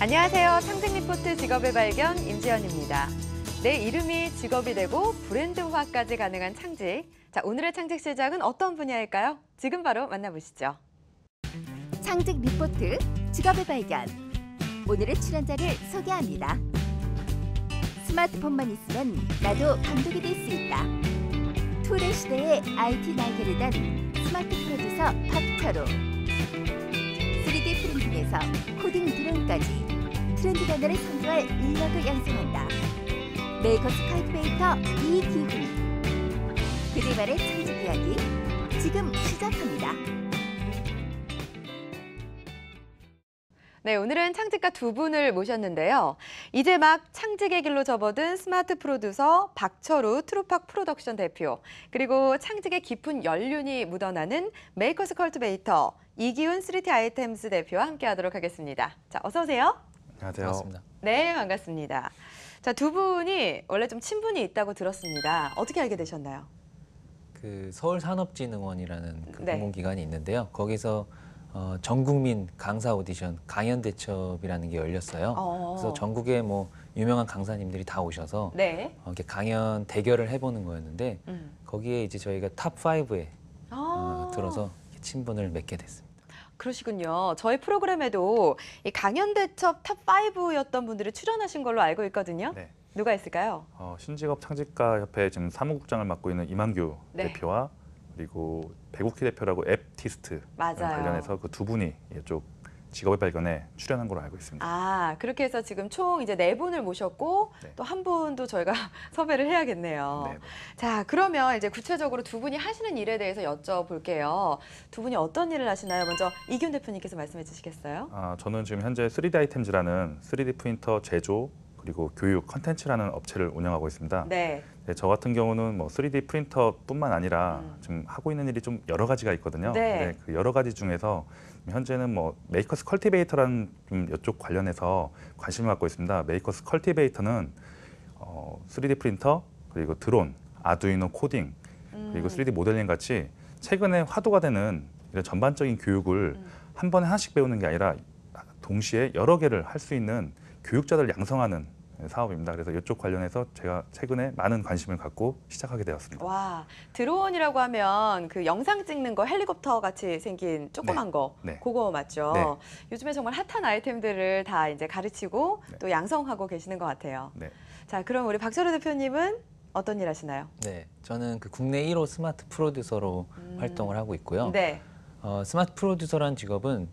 안녕하세요. 창직 리포트 직업의 발견 임지연입니다. 내 이름이 직업이 되고 브랜드화까지 가능한 창직. 자, 오늘의 창직 시작은 어떤 분야일까요? 지금 바로 만나보시죠. 창직 리포트 직업의 발견. 오늘의 출연자를 소개합니다. 스마트폰만 있으면 나도 감독이 될 수 있다. 툴의 시대에 IT 날개를 단 스마트 프로듀서 박철우. 3D 프린팅에서 코딩 드론까지 트렌드 변화를 선도할 인력을 양성한다. 메이커스 컬티베이터 이기훈. 그들만의 창직 이야기 지금 시작합니다. 네, 오늘은 창직가 두 분을 모셨는데요. 이제 막 창직의 길로 접어든 스마트 프로듀서 박철우 트루팍 프로덕션 대표, 그리고 창직의 깊은 연륜이 묻어나는 메이커스 컬티베이터 이기훈 3D 아이템스 대표와 함께하도록 하겠습니다. 자, 어서 오세요. 안녕하세요. 반갑습니다. 네, 반갑습니다. 자, 두 분이 원래 좀 친분이 있다고 들었습니다. 어떻게 알게 되셨나요? 그 서울산업진흥원이라는 그 네. 공공기관이 있는데요. 거기서 전국민 강사 오디션 강연대첩이라는 게 열렸어요. 그래서 전국에 뭐 유명한 강사님들이 다 오셔서 네. 이렇게 강연 대결을 해보는 거였는데 거기에 이제 저희가 탑 5에 들어서 이렇게 친분을 맺게 됐습니다. 그러시군요. 저희 프로그램에도 이 강연 대첩 탑 5였던 분들이 출연하신 걸로 알고 있거든요. 네. 누가 있을까요? 신직업 창직가 협회 지금 사무국장을 맡고 있는 이만규 네. 대표와 그리고 배국희 대표라고 앱티스트 맞아요. 관련해서 그 두 분이 이쪽 직업의 발견에 출연한 걸로 알고 있습니다. 아, 그렇게 해서 지금 총 이제 네 분을 모셨고 네. 또 한 분도 저희가 섭외를 해야겠네요. 네. 자, 그러면 이제 구체적으로 두 분이 하시는 일에 대해서 여쭤볼게요. 두 분이 어떤 일을 하시나요? 먼저 이기훈 대표님께서 말씀해 주시겠어요? 저는 지금 현재 3D 아이템즈라는 3D 프린터 제조 그리고 교육 컨텐츠라는 업체를 운영하고 있습니다. 네. 네, 저 같은 경우는 뭐 3D 프린터뿐만 아니라 지금 하고 있는 일이 좀 여러 가지가 있거든요. 네. 그 여러 가지 중에서 현재는 뭐 메이커스 컬티베이터라는 좀 이쪽 관련해서 관심을 갖고 있습니다. 메이커스 컬티베이터는 3D 프린터 그리고 드론, 아두이노 코딩 그리고 3D 모델링 같이 최근에 화두가 되는 이런 전반적인 교육을 한 번에 하나씩 배우는 게 아니라 동시에 여러 개를 할 수 있는 교육자들을 양성하는 사업입니다. 그래서 이쪽 관련해서 제가 최근에 많은 관심을 갖고 시작하게 되었습니다. 와, 드론이라고 하면 그 영상 찍는 거 헬리콥터 같이 생긴 조그만 네. 거, 네. 그거 맞죠? 네. 요즘에 정말 핫한 아이템들을 다 이제 가르치고 네. 또 양성하고 계시는 것 같아요. 네. 자, 그럼 우리 박철우 대표님은 어떤 일 하시나요? 네, 저는 그 국내 1호 스마트 프로듀서로 활동을 하고 있고요. 네. 스마트 프로듀서라는 직업은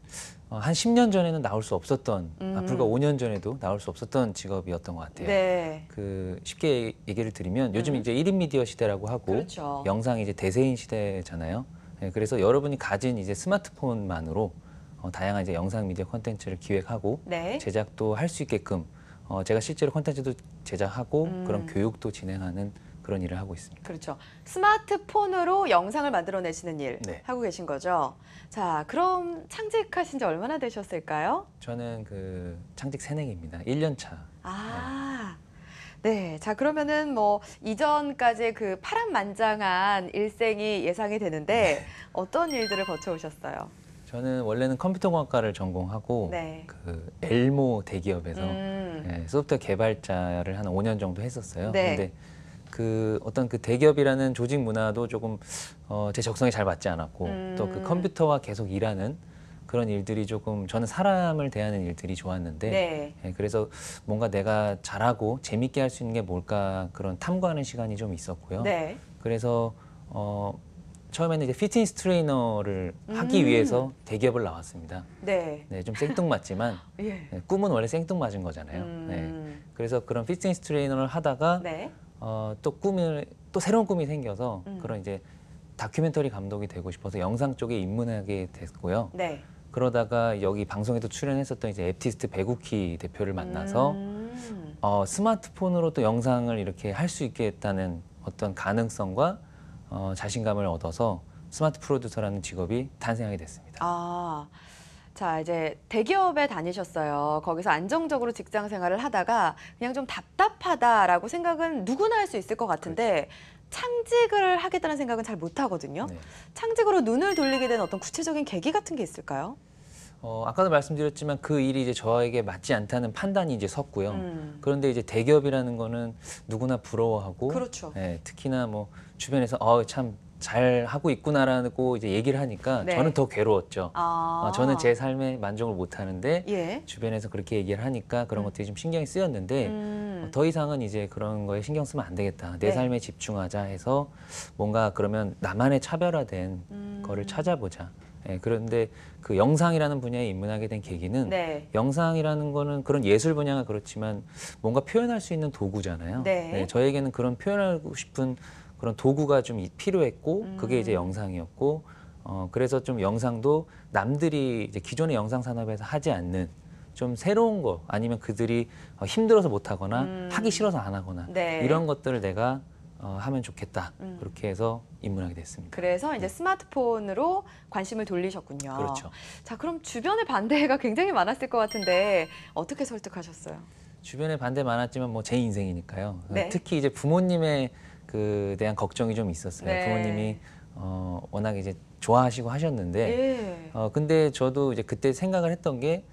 한 10년 전에는 나올 수 없었던, 불과 5년 전에도 나올 수 없었던 직업이었던 것 같아요. 네. 그 쉽게 얘기를 드리면 요즘 이제 1인 미디어 시대라고 하고 그렇죠. 영상이 이제 대세인 시대잖아요. 네, 그래서 여러분이 가진 이제 스마트폰만으로 다양한 이제 영상 미디어 콘텐츠를 기획하고 네. 제작도 할 수 있게끔 제가 실제로 콘텐츠도 제작하고 그런 교육도 진행하는 그런 일을 하고 있습니다. 그렇죠. 스마트폰으로 영상을 만들어내시는 일 네. 하고 계신 거죠. 자, 그럼 창직하신 지 얼마나 되셨을까요? 저는 그 창직 새내기입니다. 1년 차. 아, 네. 자, 그러면은 뭐 이전까지 그 파란만장한 일생이 예상이 되는데 어떤 일들을 거쳐오셨어요? 저는 원래는 컴퓨터공학과를 전공하고 네. 그 엘모 대기업에서 소프트웨어 개발자를 한 5년 정도 했었어요. 네. 근데 그 어떤 그 대기업이라는 조직 문화도 조금 제 적성에 잘 맞지 않았고 또 그 컴퓨터와 계속 일하는 그런 일들이 조금 저는 사람을 대하는 일들이 좋았는데 네. 그래서 뭔가 내가 잘하고 재밌게 할 수 있는 게 뭘까 그런 탐구하는 시간이 좀 있었고요. 네. 그래서 처음에는 이제 피트니스 트레이너를 하기 위해서 대기업을 나왔습니다. 네. 네, 좀 생뚱맞지만 예. 네, 꿈은 원래 생뚱맞은 거잖아요. 네. 그래서 그런 피트니스 트레이너를 하다가 네. 또 새로운 꿈이 생겨서 그런 이제 다큐멘터리 감독이 되고 싶어서 영상 쪽에 입문하게 됐고요. 네. 그러다가 여기 방송에도 출연했었던 이제 앱티스트 배국희 대표를 만나서 스마트폰으로 또 영상을 이렇게 할 수 있겠다는 어떤 가능성과 자신감을 얻어서 스마트 프로듀서라는 직업이 탄생하게 됐습니다. 아, 자, 이제 대기업에 다니셨어요. 거기서 안정적으로 직장 생활을 하다가 그냥 좀 답답하다라고 생각은 누구나 할 수 있을 것 같은데 창직을 하겠다는 생각은 잘 못 하거든요. 네. 창직으로 눈을 돌리게 된 어떤 구체적인 계기 같은 게 있을까요? 아까도 말씀드렸지만 그 일이 이제 저에게 맞지 않다는 판단이 이제 섰고요. 그런데 이제 대기업이라는 거는 누구나 부러워하고, 그렇죠. 예, 특히나 뭐 주변에서 참 잘 하고 있구나라고 이제 얘기를 하니까 네. 저는 더 괴로웠죠. 아. 저는 제 삶에 만족을 못 하는데 예. 주변에서 그렇게 얘기를 하니까 그런 것들이 좀 신경이 쓰였는데 더 이상은 이제 그런 거에 신경 쓰면 안 되겠다. 내 네. 삶에 집중하자 해서 뭔가 그러면 나만의 차별화된 거를 찾아보자. 예, 그런데 그 영상이라는 분야에 입문하게 된 계기는 네. 영상이라는 거는 그런 예술 분야가 그렇지만 뭔가 표현할 수 있는 도구잖아요. 네. 저에게는 그런 표현하고 싶은 그런 도구가 좀 필요했고 그게 이제 영상이었고 그래서 좀 영상도 남들이 이제 기존의 영상 산업에서 하지 않는 좀 새로운 거 아니면 그들이 힘들어서 못 하거나 하기 싫어서 안 하거나 네. 이런 것들을 내가 하면 좋겠다. 그렇게 해서 입문하게 됐습니다. 그래서 이제 스마트폰으로 관심을 돌리셨군요. 그렇죠. 자, 그럼 주변의 반대가 굉장히 많았을 것 같은데 어떻게 설득하셨어요? 주변에 반대 많았지만 뭐 제 인생이니까요. 네. 특히 이제 부모님의 그 대한 걱정이 좀 있었어요. 네. 부모님이 워낙 이제 좋아하시고 하셨는데 예. 근데 저도 이제 그때 생각을 했던 게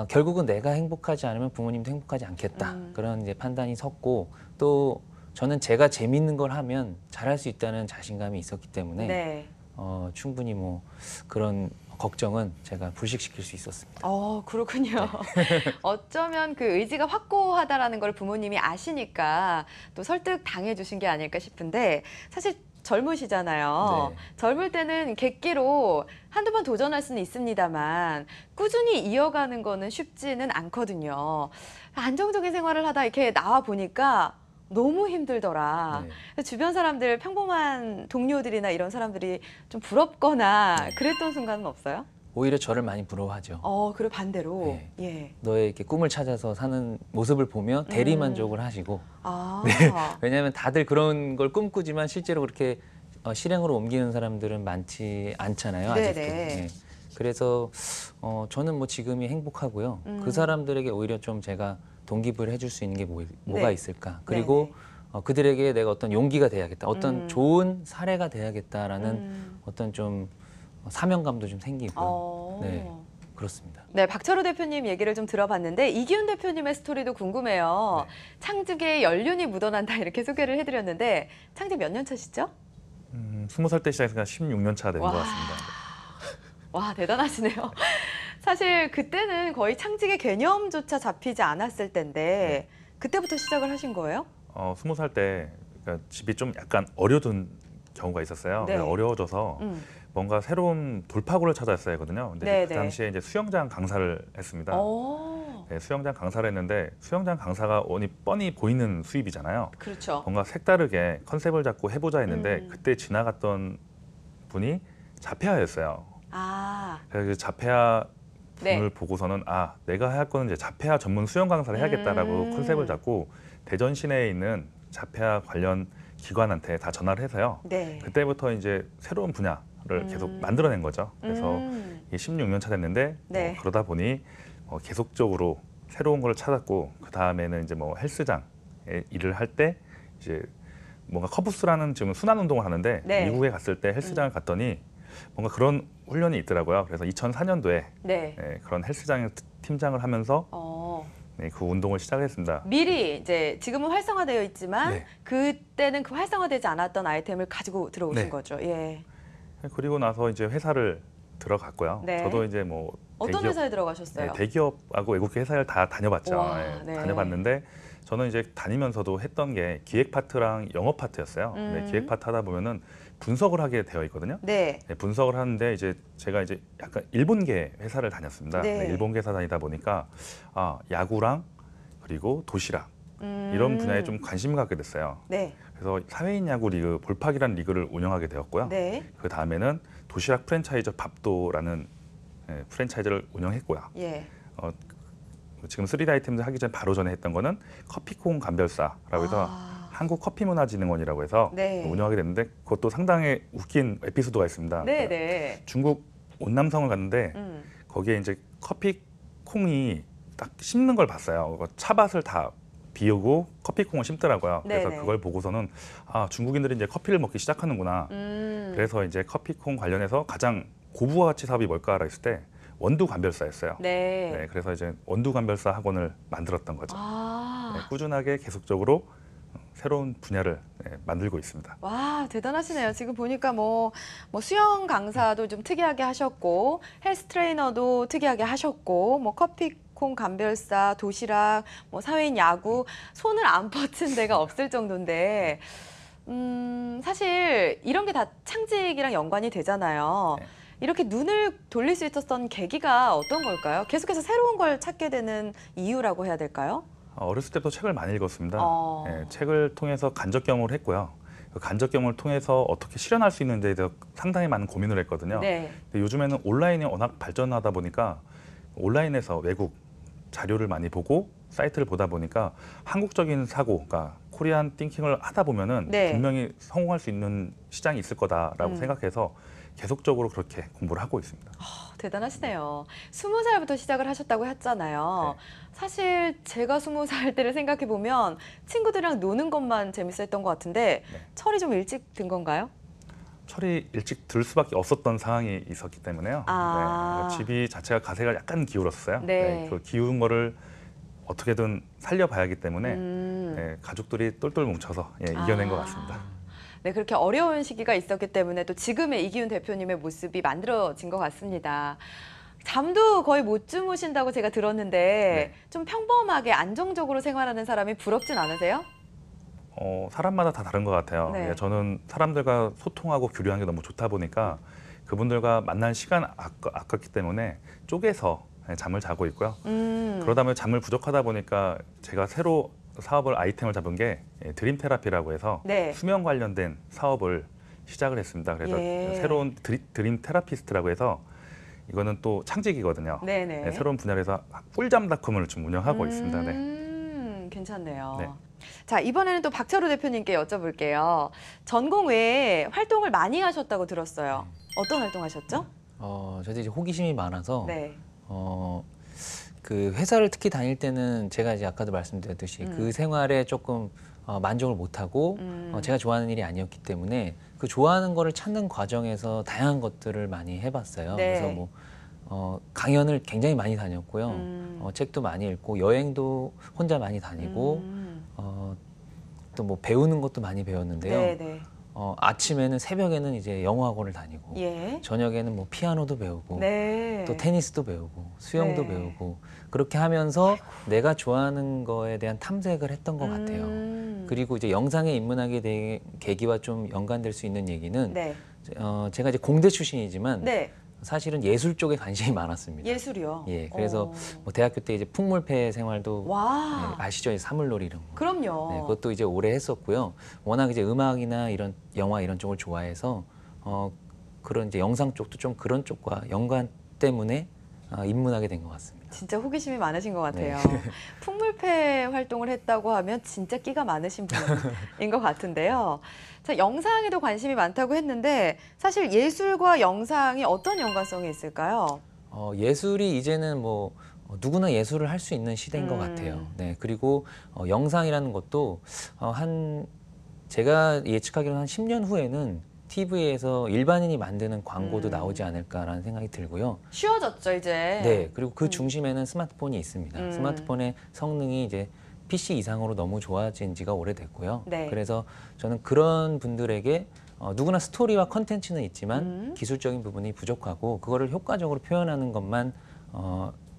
결국은 내가 행복하지 않으면 부모님도 행복하지 않겠다. 그런 이제 판단이 섰고 또 저는 제가 재밌는 걸 하면 잘할 수 있다는 자신감이 있었기 때문에 네. 충분히 뭐 그런 걱정은 제가 불식시킬 수 있었습니다. 그렇군요. 어쩌면 그 의지가 확고하다라는 걸 부모님이 아시니까 또 설득 당해주신 게 아닐까 싶은데 사실 젊으시잖아요. 네. 젊을 때는 객기로 한두 번 도전할 수는 있습니다만 꾸준히 이어가는 거는 쉽지는 않거든요. 안정적인 생활을 하다 이렇게 나와 보니까 너무 힘들더라. 네. 주변 사람들, 평범한 동료들이나 이런 사람들이 좀 부럽거나 그랬던 순간은 없어요? 오히려 저를 많이 부러워하죠. 그리고 반대로. 네. 예. 너의 이렇게 꿈을 찾아서 사는 모습을 보며 대리만족을 하시고 아. 왜냐하면 다들 그런 걸 꿈꾸지만 실제로 그렇게 실행으로 옮기는 사람들은 많지 않잖아요. 아직도. 네네. 네. 그래서 저는 뭐 지금이 행복하고요. 그 사람들에게 오히려 좀 제가 동기부여를 해줄 수 있는 게 뭐가 네. 있을까. 그리고 그들에게 내가 어떤 용기가 돼야겠다. 어떤 좋은 사례가 돼야겠다라는 어떤 좀 사명감도 좀 생기고. 네, 그렇습니다. 네, 박철호 대표님 얘기를 좀 들어봤는데 이기훈 대표님의 스토리도 궁금해요. 네. 창직에 연륜이 묻어난다 이렇게 소개를 해드렸는데 창직 몇 년 차시죠? 20살 때 시작해서 16년 차 된 것 와. 같습니다. 와, 대단하시네요. 사실 그때는 거의 창직의 개념조차 잡히지 않았을 텐데 그때부터 시작을 하신 거예요? 20살 때 그러니까 집이 좀 약간 어려운 경우가 있었어요. 네. 그래서 어려워져서 뭔가 새로운 돌파구를 찾아야 했거든요. 근데 네, 그 네. 당시에 이제 수영장 강사를 했습니다. 네, 수영장 강사를 했는데 수영장 강사가 뻔히 보이는 수입이잖아요. 그렇죠. 뭔가 색다르게 컨셉을 잡고 해보자 했는데 그때 지나갔던 분이 자폐아였어요. 아, 그래서 그 자폐아 분을 네. 보고서는 내가 할 거는 이제 자폐아 전문 수영 강사를 해야겠다라고 컨셉을 잡고 대전 시내에 있는 자폐아 관련 기관한테 다 전화를 해서요. 네. 그때부터 이제 새로운 분야를 계속 만들어낸 거죠. 그래서 이게 16년 차 됐는데 네. 그러다 보니 계속적으로 새로운 걸 찾았고 그 다음에는 이제 뭐 헬스장에 일을 할 때 이제 뭔가 커브스라는 지금 순환 운동을 하는데 네. 미국에 갔을 때 헬스장을 갔더니 뭔가 그런 훈련이 있더라고요. 그래서 2004년도에 네. 그런 헬스장 팀장을 하면서 그 운동을 시작했습니다. 미리 이제 지금은 활성화되어 있지만 네. 그때는 그 활성화되지 않았던 아이템을 가지고 들어오신 네. 거죠. 예. 그리고 나서 이제 회사를 들어갔고요. 네. 저도 이제 뭐 어떤 회사에 들어가셨어요? 대기업하고 외국계 회사를 다 다녀봤죠. 와, 예, 네. 다녀봤는데 저는 이제 다니면서도 했던 게 기획 파트랑 영업 파트였어요. 근데 기획 파트 하다 보면은 분석을 하게 되어 있거든요. 네. 네, 분석을 하는데 이제 제가 이제 약간 일본계 회사를 다녔습니다. 네. 네, 일본계 회사 다니다 보니까 야구랑 그리고 도시락 이런 분야에 좀 관심을 갖게 됐어요. 네. 그래서 사회인 야구 리그 볼팍이라는 리그를 운영하게 되었고요. 네. 그 다음에는 도시락 프랜차이즈 밥도라는 프랜차이즈를 운영했고요. 예. 지금 3D 아이템즈 하기 전 바로 전에 했던 거는 커피콩 감별사라고 해서 한국커피문화진흥원이라고 해서 네. 운영하게 됐는데 그것도 상당히 웃긴 에피소드가 있습니다. 네, 네. 중국 온남성을 갔는데 거기에 이제 커피콩이 딱 심는 걸 봤어요. 차밭을 다 비우고 커피콩을 심더라고요. 그래서 네네. 그걸 보고서는 중국인들이 이제 커피를 먹기 시작하는구나. 그래서 이제 커피콩 관련해서 가장 고부가치 사업이 뭘까라 했을 때 원두 감별사였어요. 네. 네, 그래서 이제 원두 감별사 학원을 만들었던 거죠. 아. 네, 꾸준하게 계속적으로 새로운 분야를 만들고 있습니다. 와, 대단하시네요. 지금 보니까 뭐 수영 강사도 좀 특이하게 하셨고, 헬스 트레이너도 특이하게 하셨고, 뭐 커피콩 감별사, 도시락, 뭐 사회인 야구, 손을 안 뻗은 데가 없을 정도인데, 사실 이런 게 다 창직이랑 연관이 되잖아요. 네. 이렇게 눈을 돌릴 수 있었던 계기가 어떤 걸까요? 계속해서 새로운 걸 찾게 되는 이유라고 해야 될까요? 어렸을 때부터 책을 많이 읽었습니다. 어. 예, 책을 통해서 간접 경험을 했고요. 그 간접 경험을 통해서 어떻게 실현할 수 있는지에 대해서 상당히 많은 고민을 했거든요. 네. 근데 요즘에는 온라인이 워낙 발전하다 보니까 온라인에서 외국 자료를 많이 보고 사이트를 보다 보니까 한국적인 사고, 그러니까 코리안 띵킹을 하다 보면은 네. 분명히 성공할 수 있는 시장이 있을 거다라고 생각해서 계속적으로 그렇게 공부를 하고 있습니다. 대단하시네요. 20살부터 시작을 하셨다고 했잖아요. 네. 사실 제가 20살 때를 생각해 보면 친구들이랑 노는 것만 재밌었던 것 같은데 네. 철이 좀 일찍 든 건가요? 철이 일찍 들 수밖에 없었던 상황이 있었기 때문에요. 아. 네, 집이 자체가 가세가 약간 기울었어요. 네. 그 기운 거를 어떻게든 살려봐야 하기 때문에 음. 가족들이 똘똘 뭉쳐서 이겨낸 것 같습니다. 네, 그렇게 어려운 시기가 있었기 때문에 또 지금의 이기훈 대표님의 모습이 만들어진 것 같습니다. 잠도 거의 못 주무신다고 제가 들었는데 네. 좀 평범하게 안정적으로 생활하는 사람이 부럽진 않으세요? 사람마다 다 다른 것 같아요. 네. 저는 사람들과 소통하고 교류하는 게 너무 좋다 보니까 그분들과 만날 시간 아깝기 때문에 쪼개서 잠을 자고 있고요. 그러다 보면 잠을 부족하다 보니까 제가 새로 사업을 아이템을 잡은 게 드림 테라피라고 해서 네. 수면 관련된 사업을 시작을 했습니다. 그래서 예. 새로운 드림 테라피스트라고 해서 이거는 또 창직이거든요. 네네. 네, 새로운 분야에서 꿀잠닷컴을 좀 운영하고 있습니다. 네. 괜찮네요. 네. 자, 이번에는 또 박철우 대표님께 여쭤볼게요. 전공 외에 활동을 많이 하셨다고 들었어요. 어떤 활동 하셨죠? 저도 이제 호기심이 많아서 네. 그 회사를 특히 다닐 때는 제가 이제 아까도 말씀드렸듯이 그 생활에 조금 만족을 못하고 제가 좋아하는 일이 아니었기 때문에 그 좋아하는 거를 찾는 과정에서 다양한 것들을 많이 해봤어요. 네. 그래서 뭐 강연을 굉장히 많이 다녔고요. 책도 많이 읽고 여행도 혼자 많이 다니고 또 뭐 배우는 것도 많이 배웠는데요. 네네. 아침에는 새벽에는 이제 영어 학원을 다니고 예. 저녁에는 뭐 피아노도 배우고 네. 또 테니스도 배우고 수영도 네. 배우고 그렇게 하면서 내가 좋아하는 거에 대한 탐색을 했던 것 같아요. 그리고 이제 영상에 입문하게 된 계기와 좀 연관될 수 있는 얘기는 네. 제가 이제 공대 출신이지만 네. 사실은 예술 쪽에 관심이 많았습니다. 예술이요. 예, 그래서 뭐 대학교 때 이제 풍물패 생활도 와. 아시죠? 이제 사물놀이 이런 거. 그럼요. 네, 그것도 이제 오래 했었고요. 워낙 이제 음악이나 이런 영화 이런 쪽을 좋아해서 그런 이제 영상 쪽도 좀 그런 쪽과 연관 때문에 입문하게 된 것 같습니다. 진짜 호기심이 많으신 것 같아요. 네. 풍물패 활동을 했다고 하면 진짜 끼가 많으신 분인 것 같은데요. 자, 영상에도 관심이 많다고 했는데 사실 예술과 영상이 어떤 연관성이 있을까요? 예술이 이제는 뭐 누구나 예술을 할 수 있는 시대인 것 같아요. 네, 그리고 영상이라는 것도 제가 예측하기로는 한 10년 후에는 TV에서 일반인이 만드는 광고도 나오지 않을까라는 생각이 들고요. 쉬워졌죠, 이제. 네, 그리고 그 중심에는 스마트폰이 있습니다. 음. 스마트폰의 성능이 이제 PC 이상으로 너무 좋아진 지가 오래됐고요. 네. 그래서 저는 그런 분들에게 누구나 스토리와 컨텐츠는 있지만 기술적인 부분이 부족하고 그거를 효과적으로 표현하는 것만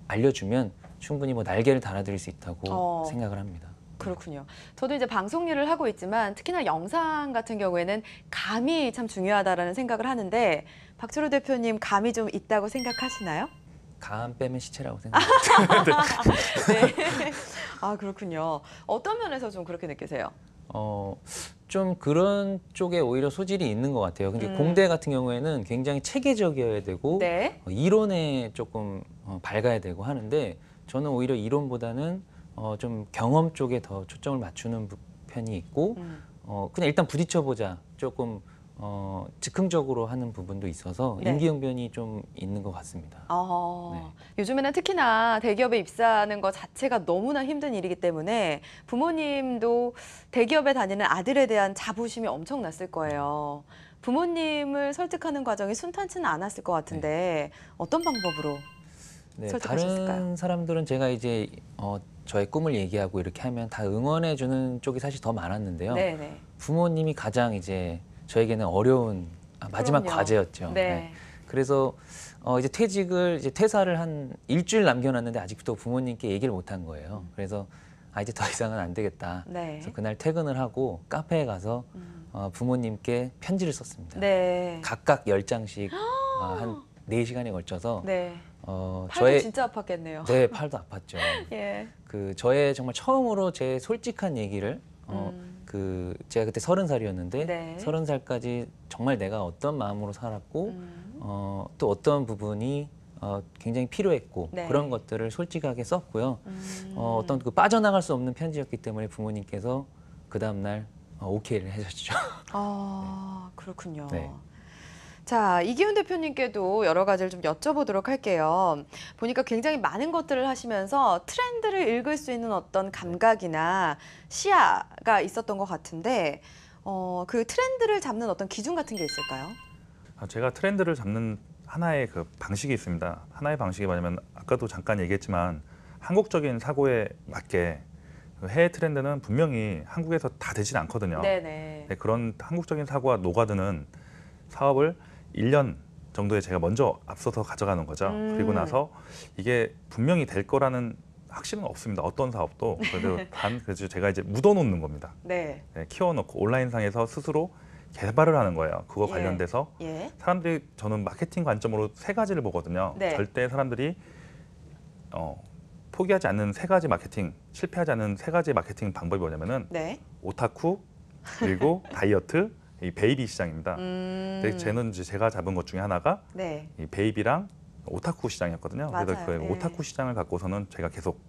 알려주면 충분히 뭐 날개를 달아드릴 수 있다고 생각을 합니다. 그렇군요. 저도 이제 방송 일을 하고 있지만 특히나 영상 같은 경우에는 감이 참 중요하다라는 생각을 하는데 박철우 대표님 감이 좀 있다고 생각하시나요? 감 빼면 시체라고 생각합니다. 네. 아, 그렇군요. 어떤 면에서 좀 그렇게 느끼세요? 좀 그런 쪽에 오히려 소질이 있는 것 같아요. 근데 공대 같은 경우에는 굉장히 체계적이어야 되고 네. 이론에 조금 밝아야 되고 하는데 저는 오히려 이론보다는 좀 경험 쪽에 더 초점을 맞추는 편이 있고 그냥 일단 부딪혀보자 조금 즉흥적으로 하는 부분도 있어서 네. 임기응변이 좀 있는 것 같습니다. 네. 요즘에는 특히나 대기업에 입사하는 것 자체가 너무나 힘든 일이기 때문에 부모님도 대기업에 다니는 아들에 대한 자부심이 엄청났을 거예요. 부모님을 설득하는 과정이 순탄치는 않았을 것 같은데 어떤 방법으로? 네, 설득하셨을까요? 다른 사람들은 제가 이제 저의 꿈을 얘기하고 이렇게 하면 다 응원해 주는 쪽이 사실 더 많았는데요. 네네. 부모님이 가장 이제 저에게는 어려운 마지막 그럼요. 과제였죠. 네. 그래서 이제 퇴사를 한 일주일 남겨놨는데 아직도 부모님께 얘기를 못 한 거예요. 그래서 이제 더 이상은 안 되겠다. 네. 그래서 그날 퇴근을 하고 카페에 가서 부모님께 편지를 썼습니다. 네. 각각 10장씩 한 4시간에 걸쳐서 네. 팔도 저의 진짜 아팠겠네요. 네, 팔도 아팠죠. 예. 저의 정말 처음으로 제 솔직한 얘기를 제가 그때 30살이었는데 네. 30살까지 정말 내가 어떤 마음으로 살았고 또 어떤 부분이 굉장히 필요했고 네. 그런 것들을 솔직하게 썼고요. 어떤 그 빠져나갈 수 없는 편지였기 때문에 부모님께서 그 다음 날 오케이를 해주셨죠. 아, 그렇군요. 네. 자, 이기훈 대표님께도 여러 가지를 좀 여쭤보도록 할게요. 보니까 굉장히 많은 것들을 하시면서 트렌드를 읽을 수 있는 어떤 감각이나 시야가 있었던 것 같은데, 그 트렌드를 잡는 어떤 기준 같은 게 있을까요? 제가 트렌드를 잡는 하나의 그 방식이 있습니다. 하나의 방식이 뭐냐면 아까도 잠깐 얘기했지만 한국적인 사고에 맞게 그 해외 트렌드는 분명히 한국에서 다 되진 않거든요. 네네. 네, 그런 한국적인 사고가 녹아드는 사업을 1년 정도에 제가 먼저 앞서서 가져가는 거죠. 그리고 나서 이게 분명히 될 거라는 확신은 없습니다. 어떤 사업도. 그래서 제가 이제 묻어놓는 겁니다. 네. 네, 키워놓고 온라인상에서 스스로 개발을 하는 거예요. 그거 예. 관련돼서 예. 사람들이 저는 마케팅 관점으로 3가지를 보거든요. 네. 절대 사람들이 포기하지 않는 3가지 마케팅, 실패하지 않는 3가지 마케팅 방법이 뭐냐면은 네. 오타쿠, 그리고 다이어트, 이 베이비 시장입니다. 근데 쟤는 이제 제가 잡은 것 중에 하나가 네. 이 베이비랑 오타쿠 시장이었거든요. 그래서 맞아요. 그 네. 오타쿠 시장을 갖고서는 제가 계속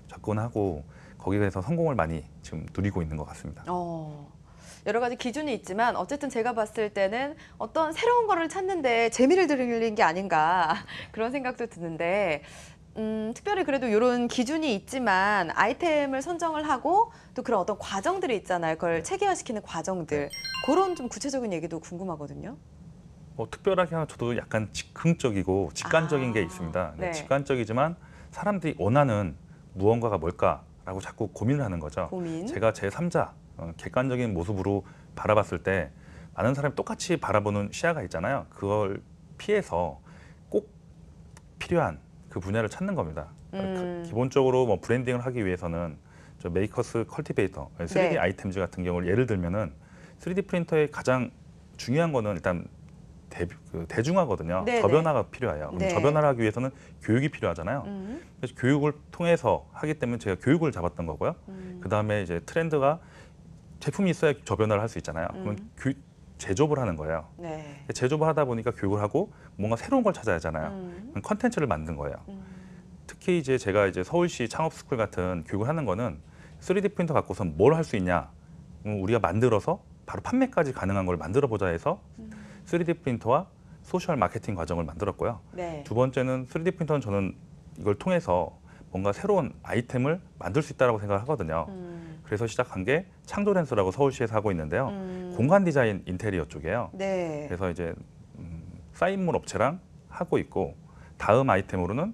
접근하고 거기에서 성공을 많이 지금 누리고 있는 것 같습니다. 여러 가지 기준이 있지만 어쨌든 제가 봤을 때는 어떤 새로운 거를 찾는데 재미를 들린 게 아닌가 그런 생각도 드는데 특별히 그래도 이런 기준이 있지만 아이템을 선정을 하고 또 그런 어떤 과정들이 있잖아요. 그걸 체계화시키는 과정들. 그런 좀 구체적인 얘기도 궁금하거든요. 특별하게 하면 저도 약간 즉흥적이고 직관적인 게 있습니다. 네. 직관적이지만 사람들이 원하는 무언가가 뭘까라고 자꾸 고민을 하는 거죠. 고민. 제가 제3자 객관적인 모습으로 바라봤을 때 많은 사람이 똑같이 바라보는 시야가 있잖아요. 그걸 피해서 꼭 필요한 그 분야를 찾는 겁니다. 기본적으로 뭐 브랜딩을 하기 위해서는 저 메이커스 컬티베이터, 3D 네. 아이템즈 같은 경우를 예를 들면은 3D 프린터의 가장 중요한 거는 일단 대중화거든요. 네, 저변화가 필요해요. 그럼 네. 저변화를 하기 위해서는 교육이 필요하잖아요. 그래서 교육을 통해서 하기 때문에 제가 교육을 잡았던 거고요. 그 다음에 이제 트렌드가 제품이 있어야 저변화를 할 수 있잖아요. 그러면 제조업을 하는 거예요. 네. 제조업을 하다 보니까 교육을 하고 뭔가 새로운 걸 찾아야 하잖아요. 그럼 컨텐츠를 만든 거예요. 특히 이제 제가 이제 서울시 창업스쿨 같은 교육을 하는 거는 3D 프린터 갖고서 뭘 할 수 있냐? 우리가 만들어서 바로 판매까지 가능한 걸 만들어 보자 해서 3D 프린터와 소셜 마케팅 과정을 만들었고요. 네. 두 번째는 3D 프린터는 저는 이걸 통해서 뭔가 새로운 아이템을 만들 수 있다고 생각을 하거든요. 그래서 시작한 게 창조랜스라고 서울시에서 하고 있는데요. 공간 디자인 인테리어 쪽이에요. 네. 그래서 이제 사인물 업체랑 하고 있고 다음 아이템으로는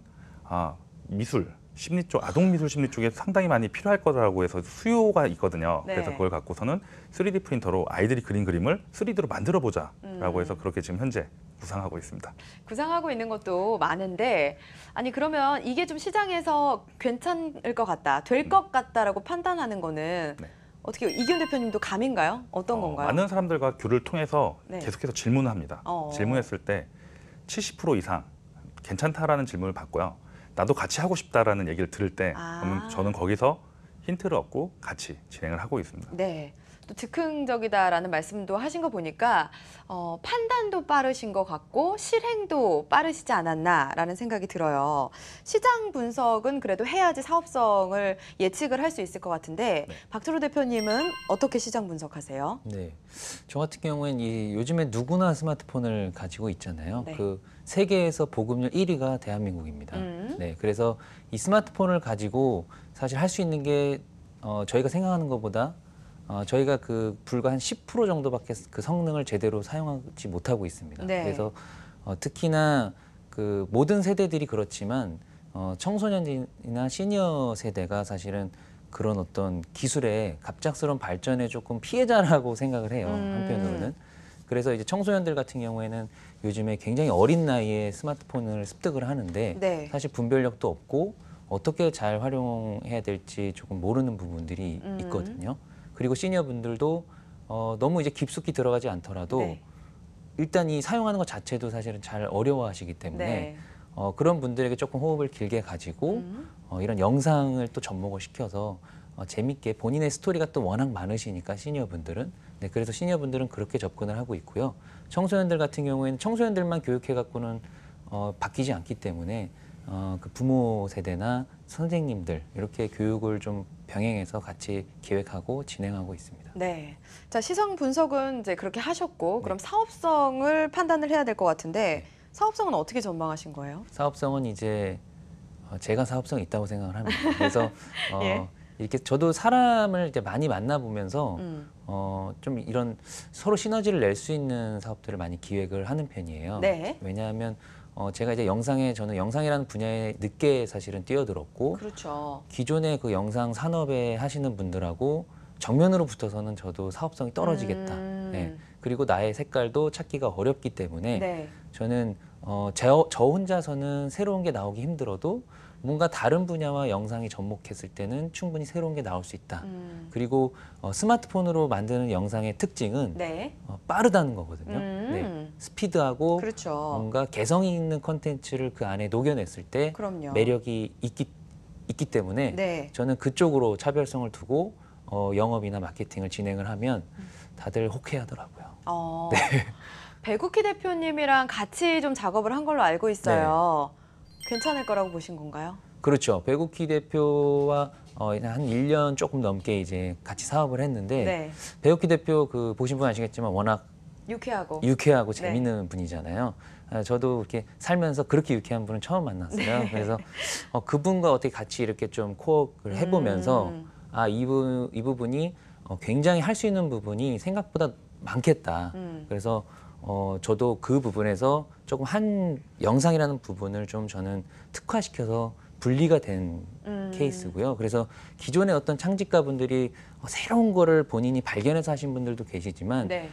미술, 심리 쪽, 아동 미술 심리 쪽에 상당히 많이 필요할 거라고 해서 수요가 있거든요. 네. 그래서 그걸 갖고서는 3D 프린터로 아이들이 그린 그림을 3D로 만들어 보자라고 해서 그렇게 지금 현재 구상하고 있습니다. 구상하고 있는 것도 많은데 아니 그러면 이게 좀 시장에서 괜찮을 것 같다, 될 것 같다라고 판단하는 거는 네. 어떻게 이기훈 대표님도 감인가요? 어떤 건가요? 많은 사람들과 교류를 통해서 네. 계속해서 질문을 합니다. 질문했을 때 70% 이상 괜찮다라는 질문을 받고요. 나도 같이 하고 싶다라는 얘기를 들을 때 그러면 저는 거기서 힌트를 얻고 같이 진행을 하고 있습니다. 네. 또 즉흥적이다라는 말씀도 하신 거 보니까 판단도 빠르신 것 같고 실행도 빠르시지 않았나라는 생각이 들어요. 시장 분석은 그래도 해야지 사업성을 예측을 할 수 있을 것 같은데 박철호 대표님은 어떻게 시장 분석하세요? 네, 저 같은 경우에는 요즘에 누구나 스마트폰을 가지고 있잖아요. 네. 그 세계에서 보급률 1위가 대한민국입니다. 네, 그래서 이 스마트폰을 가지고 사실 할 수 있는 게 저희가 생각하는 것보다 저희가 불과 한 10% 정도밖에 그 성능을 제대로 사용하지 못하고 있습니다. 네. 그래서 특히나 모든 세대들이 그렇지만 청소년이나 시니어 세대가 사실은 그런 어떤 기술의 갑작스러운 발전에 조금 피해자라고 생각을 해요. 한편으로는. 그래서 이제 청소년들 같은 경우에는 요즘에 굉장히 어린 나이에 스마트폰을 습득을 하는데 네. 사실 분별력도 없고 어떻게 잘 활용해야 될지 조금 모르는 부분들이 있거든요. 그리고 시니어 분들도 너무 이제 깊숙이 들어가지 않더라도 네. 일단 이 사용하는 것 자체도 사실은 잘 어려워하시기 때문에 네. 그런 분들에게 조금 호흡을 길게 가지고 이런 영상을 또 접목을 시켜서 재밌게 본인의 스토리가 또 워낙 많으시니까 시니어 분들은 네, 그래서 시니어 분들은 그렇게 접근을 하고 있고요. 청소년들 같은 경우에는 청소년들만 교육해 갖고는 바뀌지 않기 때문에 그 부모 세대나 선생님들 이렇게 교육을 좀 병행해서 같이 기획하고 진행하고 있습니다. 네. 자, 시선 분석은 이제 그렇게 하셨고, 그럼 사업성을 판단을 해야 될 것 같은데, 사업성은 어떻게 전망하신 거예요? 사업성은 이제 제가 사업성이 있다고 생각을 합니다. 그래서 예. 이렇게 저도 사람을 이제 많이 만나보면서 좀 이런 서로 시너지를 낼 수 있는 사업들을 많이 기획을 하는 편이에요. 네. 왜냐하면 제가 이제 저는 영상이라는 분야에 늦게 사실은 뛰어들었고 그렇죠. 기존의 그 영상 산업에 하시는 분들하고 정면으로 붙어서는 저도 사업성이 떨어지겠다. 네. 그리고 나의 색깔도 찾기가 어렵기 때문에 네. 저는 저 혼자서는 새로운 게 나오기 힘들어도 뭔가 다른 분야와 영상이 접목했을 때는 충분히 새로운 게 나올 수 있다. 그리고 스마트폰으로 만드는 영상의 특징은 네. 빠르다는 거거든요. 네. 스피드하고 그렇죠. 뭔가 개성이 있는 컨텐츠를 그 안에 녹여냈을 때 그럼요. 매력이 있기 때문에 네. 저는 그쪽으로 차별성을 두고 영업이나 마케팅을 진행을 하면 다들 호쾌하더라고요. 배국희 대표님이랑 같이 좀 작업을 한 걸로 알고 있어요. 괜찮을 거라고 보신 건가요? 그렇죠. 배국희 대표와 한 1년 조금 넘게 이제 같이 사업을 했는데 네. 배국희 대표 보신 분 아시겠지만 워낙 유쾌하고. 유쾌하고 네. 재밌는 분이잖아요. 저도 이렇게 살면서 그렇게 유쾌한 분은 처음 만났어요. 네. 그래서 그분과 어떻게 같이 이렇게 좀 코업을 해보면서 이 부분이 굉장히 할 수 있는 부분이 생각보다 많겠다. 그래서 저도 그 부분에서 조금 한 영상이라는 부분을 좀 저는 특화시켜서 분리가 된 케이스고요. 그래서 기존의 어떤 창직가분들이 새로운 거를 본인이 발견해서 하신 분들도 계시지만 네.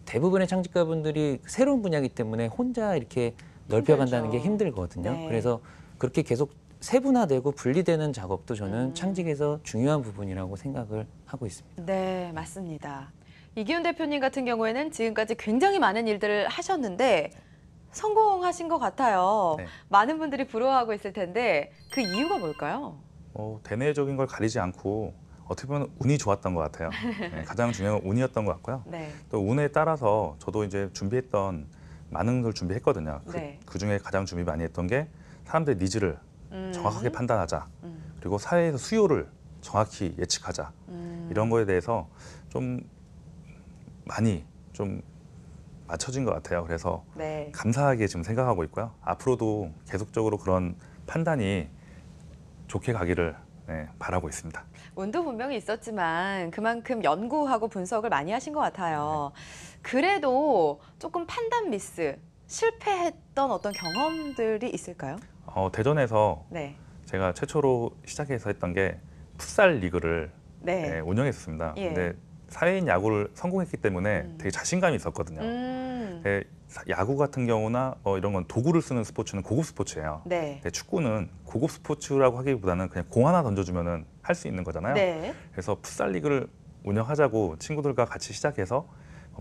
대부분의 창직가분들이 새로운 분야이기 때문에 혼자 이렇게 넓혀간다는 게 힘들거든요. 네. 그래서 그렇게 계속 세분화되고 분리되는 작업도 저는 창직에서 중요한 부분이라고 생각을 하고 있습니다. 네, 맞습니다. 이기훈 대표님 같은 경우에는 지금까지 굉장히 많은 일들을 하셨는데 성공하신 것 같아요. 네. 많은 분들이 부러워하고 있을 텐데 그 이유가 뭘까요? 대내적인 걸 가리지 않고 어떻게 보면 운이 좋았던 것 같아요. 네, 가장 중요한 건 운이었던 것 같고요. 네. 또 운에 따라서 저도 이제 준비했던 많은 걸 준비했거든요. 네. 그 중에 가장 준비 많이 했던 게 사람들의 니즈를 정확하게 판단하자. 그리고 사회에서 수요를 정확히 예측하자. 이런 거에 대해서 좀 많이 좀 맞춰진 것 같아요. 그래서 네. 감사하게 지금 생각하고 있고요. 앞으로도 계속적으로 그런 판단이 좋게 가기를 바라고 있습니다. 운도 분명히 있었지만 그만큼 연구하고 분석을 많이 하신 것 같아요. 그래도 조금 판단 미스, 실패했던 어떤 경험들이 있을까요? 대전에서 네. 제가 최초로 시작해서 했던 게 풋살 리그를 네. 운영했었습니다. 예. 근데 사회인 야구를 성공했기 때문에 되게 자신감이 있었거든요. 야구 같은 경우나 이런 건 도구를 쓰는 스포츠는 고급 스포츠예요. 네. 근데 축구는 고급 스포츠라고 하기보다는 그냥 공 하나 던져주면은 할 수 있는 거잖아요. 네. 그래서 풋살 리그를 운영하자고 친구들과 같이 시작해서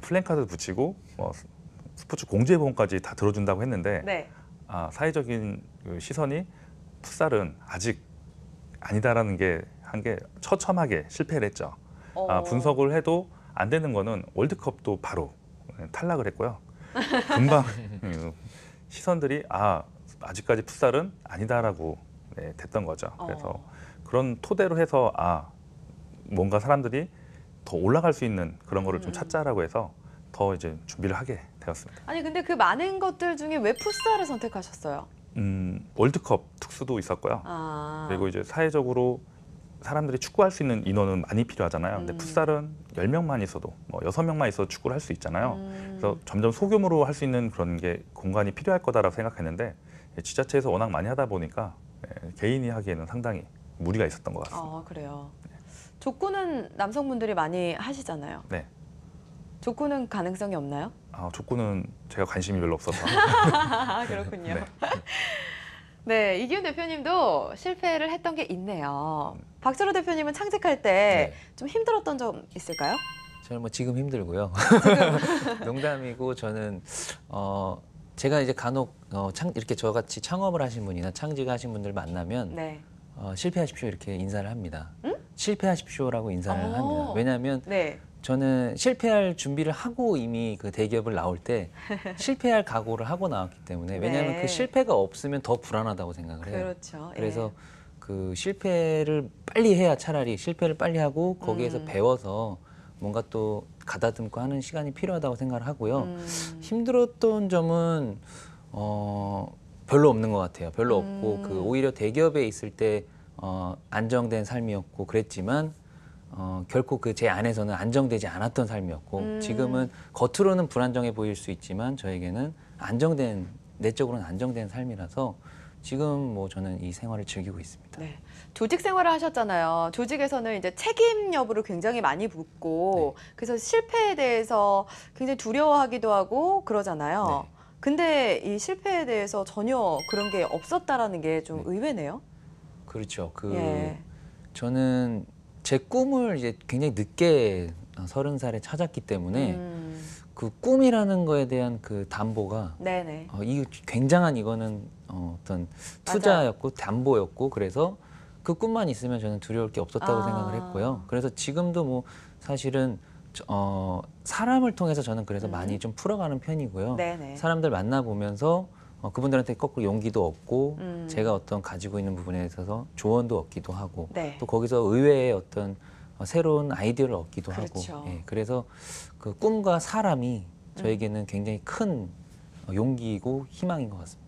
플랜카드 붙이고 스포츠 공제보험까지 다 들어준다고 했는데 네. 사회적인 그 시선이 풋살은 아직 아니다라는 게 한 게 처참하게 실패를 했죠. 분석을 해도 안 되는 거는 월드컵도 바로 탈락을 했고요. 금방 시선들이 아직까지 풋살은 아니다라고 됐던 거죠. 그래서 그런 토대로 해서 뭔가 사람들이 더 올라갈 수 있는 그런 거를 좀 찾자라고 해서 더 이제 준비를 하게 되었습니다. 아니 근데 그 많은 것들 중에 왜 풋살을 선택하셨어요? 월드컵 특수도 있었고요. 그리고 이제 사회적으로 사람들이 축구할 수 있는 인원은 많이 필요하잖아요. 근데 풋살은 10명만 있어도 6명만 있어도 축구를 할 수 있잖아요. 그래서 점점 소규모로 할 수 있는 그런 게 공간이 필요할 거다라고 생각했는데 지자체에서 워낙 많이 하다 보니까 개인이 하기에는 상당히 무리가 있었던 것 같습니다. 그래요. 족구는 남성분들이 많이 하시잖아요. 네. 족구는 가능성이 없나요? 족구는 제가 관심이 별로 없어서. 그렇군요. 네. 네, 이기훈 대표님도 실패를 했던 게 있네요. 박철호 대표님은 창직할 때 좀 힘들었던 점 있을까요? 저는 뭐 지금 힘들고요. 농담이고 저는 제가 이제 간혹 이렇게 저같이 창업을 하신 분이나 창직하신 분들 만나면 네. 실패하십시오 이렇게 인사를 합니다. 실패하십시오라고 인사를 합니다. 왜냐하면 네. 저는 실패할 준비를 하고 이미 그 대기업을 나올 때 실패할 각오를 하고 나왔기 때문에 왜냐하면 네. 그 실패가 없으면 더 불안하다고 생각을 해요. 그렇죠. 그래서 그 실패를 빨리 해야 차라리 실패를 빨리 하고 거기에서 배워서 뭔가 또 가다듬고 하는 시간이 필요하다고 생각을 하고요. 힘들었던 점은 별로 없는 것 같아요. 별로 없고 그 오히려 대기업에 있을 때 안정된 삶이었고 그랬지만 결코 그 제 안에서는 안정되지 않았던 삶이었고 지금은 겉으로는 불안정해 보일 수 있지만 저에게는 안정된 내적으로는 안정된 삶이라서 지금 뭐 저는 이 생활을 즐기고 있습니다. 네. 조직 생활을 하셨잖아요. 조직에서는 이제 책임 여부를 굉장히 많이 묻고 그래서 실패에 대해서 굉장히 두려워하기도 하고 그러잖아요. 네. 근데 이 실패에 대해서 전혀 그런 게 없었다라는 게 좀 의외네요. 그렇죠. 예. 저는 제 꿈을 이제 굉장히 늦게 30살에 찾았기 때문에 그 꿈이라는 거에 대한 그 담보가 네네. 이 굉장한 이거는 어떤 투자였고 담보였고 그래서 그 꿈만 있으면 저는 두려울 게 없었다고 생각을 했고요. 그래서 지금도 뭐 사실은 사람을 통해서 저는 그래서 많이 좀 풀어가는 편이고요. 네네. 사람들 만나보면서 그분들한테 거꾸로 용기도 얻고 제가 어떤 가지고 있는 부분에 있어서 조언도 얻기도 하고 네. 또 거기서 의외의 어떤 새로운 아이디어를 얻기도 그렇죠. 하고 그래서 그 꿈과 사람이 저에게는 굉장히 큰 용기이고 희망인 것 같습니다.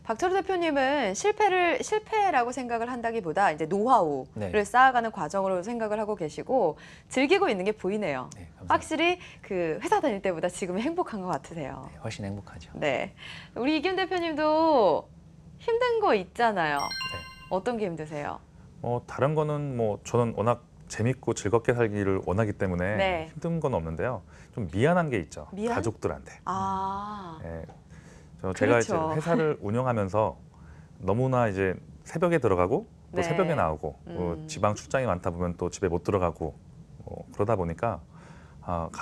박철호 대표님은 실패라고 생각을 한다기보다 이제 노하우를 네. 쌓아가는 과정으로 생각을 하고 계시고 즐기고 있는 게 보이네요. 네, 감사합니다. 확실히 그 회사 다닐 때보다 지금은 행복한 것 같으세요. 네, 훨씬 행복하죠. 네. 우리 이기훈 대표님도 힘든 거 있잖아요. 어떤 게 힘드세요? 다른 거는 뭐 저는 워낙 재밌고 즐겁게 살기를 원하기 때문에 네. 힘든 건 없는데요. 좀 미안한 게 있죠. 미안? 가족들한테. 아, 제가 그렇죠. 이제 회사를 운영하면서 너무나 이제 새벽에 들어가고 또 네. 새벽에 나오고 지방 출장이 많다 보면 또 집에 못 들어가고 그러다 보니까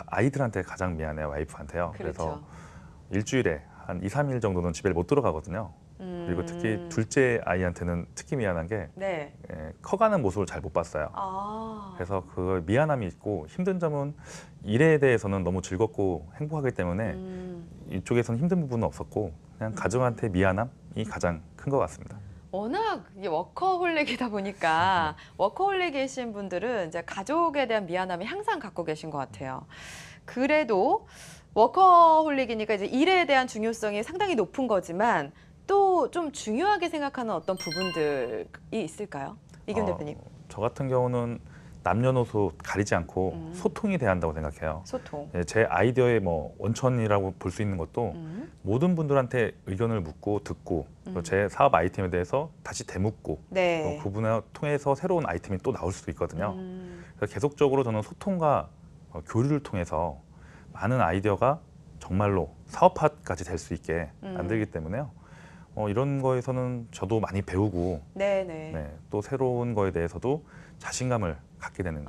아이들한테 가장 미안해요. 와이프한테요. 그래서 그렇죠. 일주일에 한 2, 3일 정도는 집에 못 들어가거든요. 그리고 특히 둘째 아이한테는 특히 미안한 게 네. 커가는 모습을 잘 못 봤어요. 아, 그래서 그 미안함이 있고 힘든 점은 일에 대해서는 너무 즐겁고 행복하기 때문에 이쪽에서는 힘든 부분은 없었고 그냥 가족한테 미안함이 가장 큰 것 같습니다. 워낙 이게 워커홀릭이다 보니까 워커홀릭이신 분들은 이제 가족에 대한 미안함이 항상 갖고 계신 것 같아요. 그래도 워커홀릭이니까 이제 일에 대한 중요성이 상당히 높은 거지만 또 좀 중요하게 생각하는 어떤 부분들이 있을까요? 이기훈 대표님. 저 같은 경우는 남녀노소 가리지 않고 소통이 돼야 한다고 생각해요. 소통. 제 아이디어의 뭐 원천이라고 볼 수 있는 것도 모든 분들한테 의견을 묻고 듣고 또 제 사업 아이템에 대해서 다시 되묻고 네. 그 부분을 통해서 새로운 아이템이 또 나올 수도 있거든요. 그래서 계속적으로 저는 소통과 교류를 통해서 많은 아이디어가 정말로 사업화까지 될 수 있게 만들기 때문에요. 이런 거에서는 저도 많이 배우고 네네. 또 새로운 거에 대해서도 자신감을 갖게 되는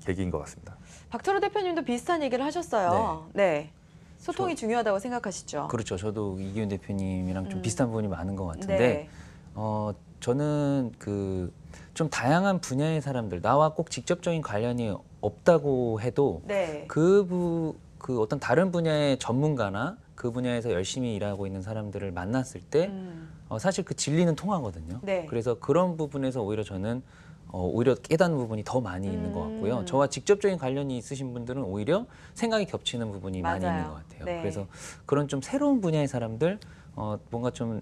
계기인 것 같습니다. 박철호 대표님도 비슷한 얘기를 하셨어요. 네. 소통이 중요하다고 생각하시죠? 그렇죠. 저도 이기훈 대표님이랑 좀 비슷한 부분이 많은 것 같은데 네. 저는 그 좀 다양한 분야의 사람들 나와 꼭 직접적인 관련이 없다고 해도 네. 그 어떤 다른 분야의 전문가나 그 분야에서 열심히 일하고 있는 사람들을 만났을 때 사실 그 진리는 통하거든요. 네. 그래서 그런 부분에서 오히려 저는 오히려 깨닫는 부분이 더 많이 있는 것 같고요. 저와 직접적인 관련이 있으신 분들은 오히려 생각이 겹치는 부분이 많이 맞아요. 있는 것 같아요. 네. 그래서 그런 좀 새로운 분야의 사람들 뭔가 좀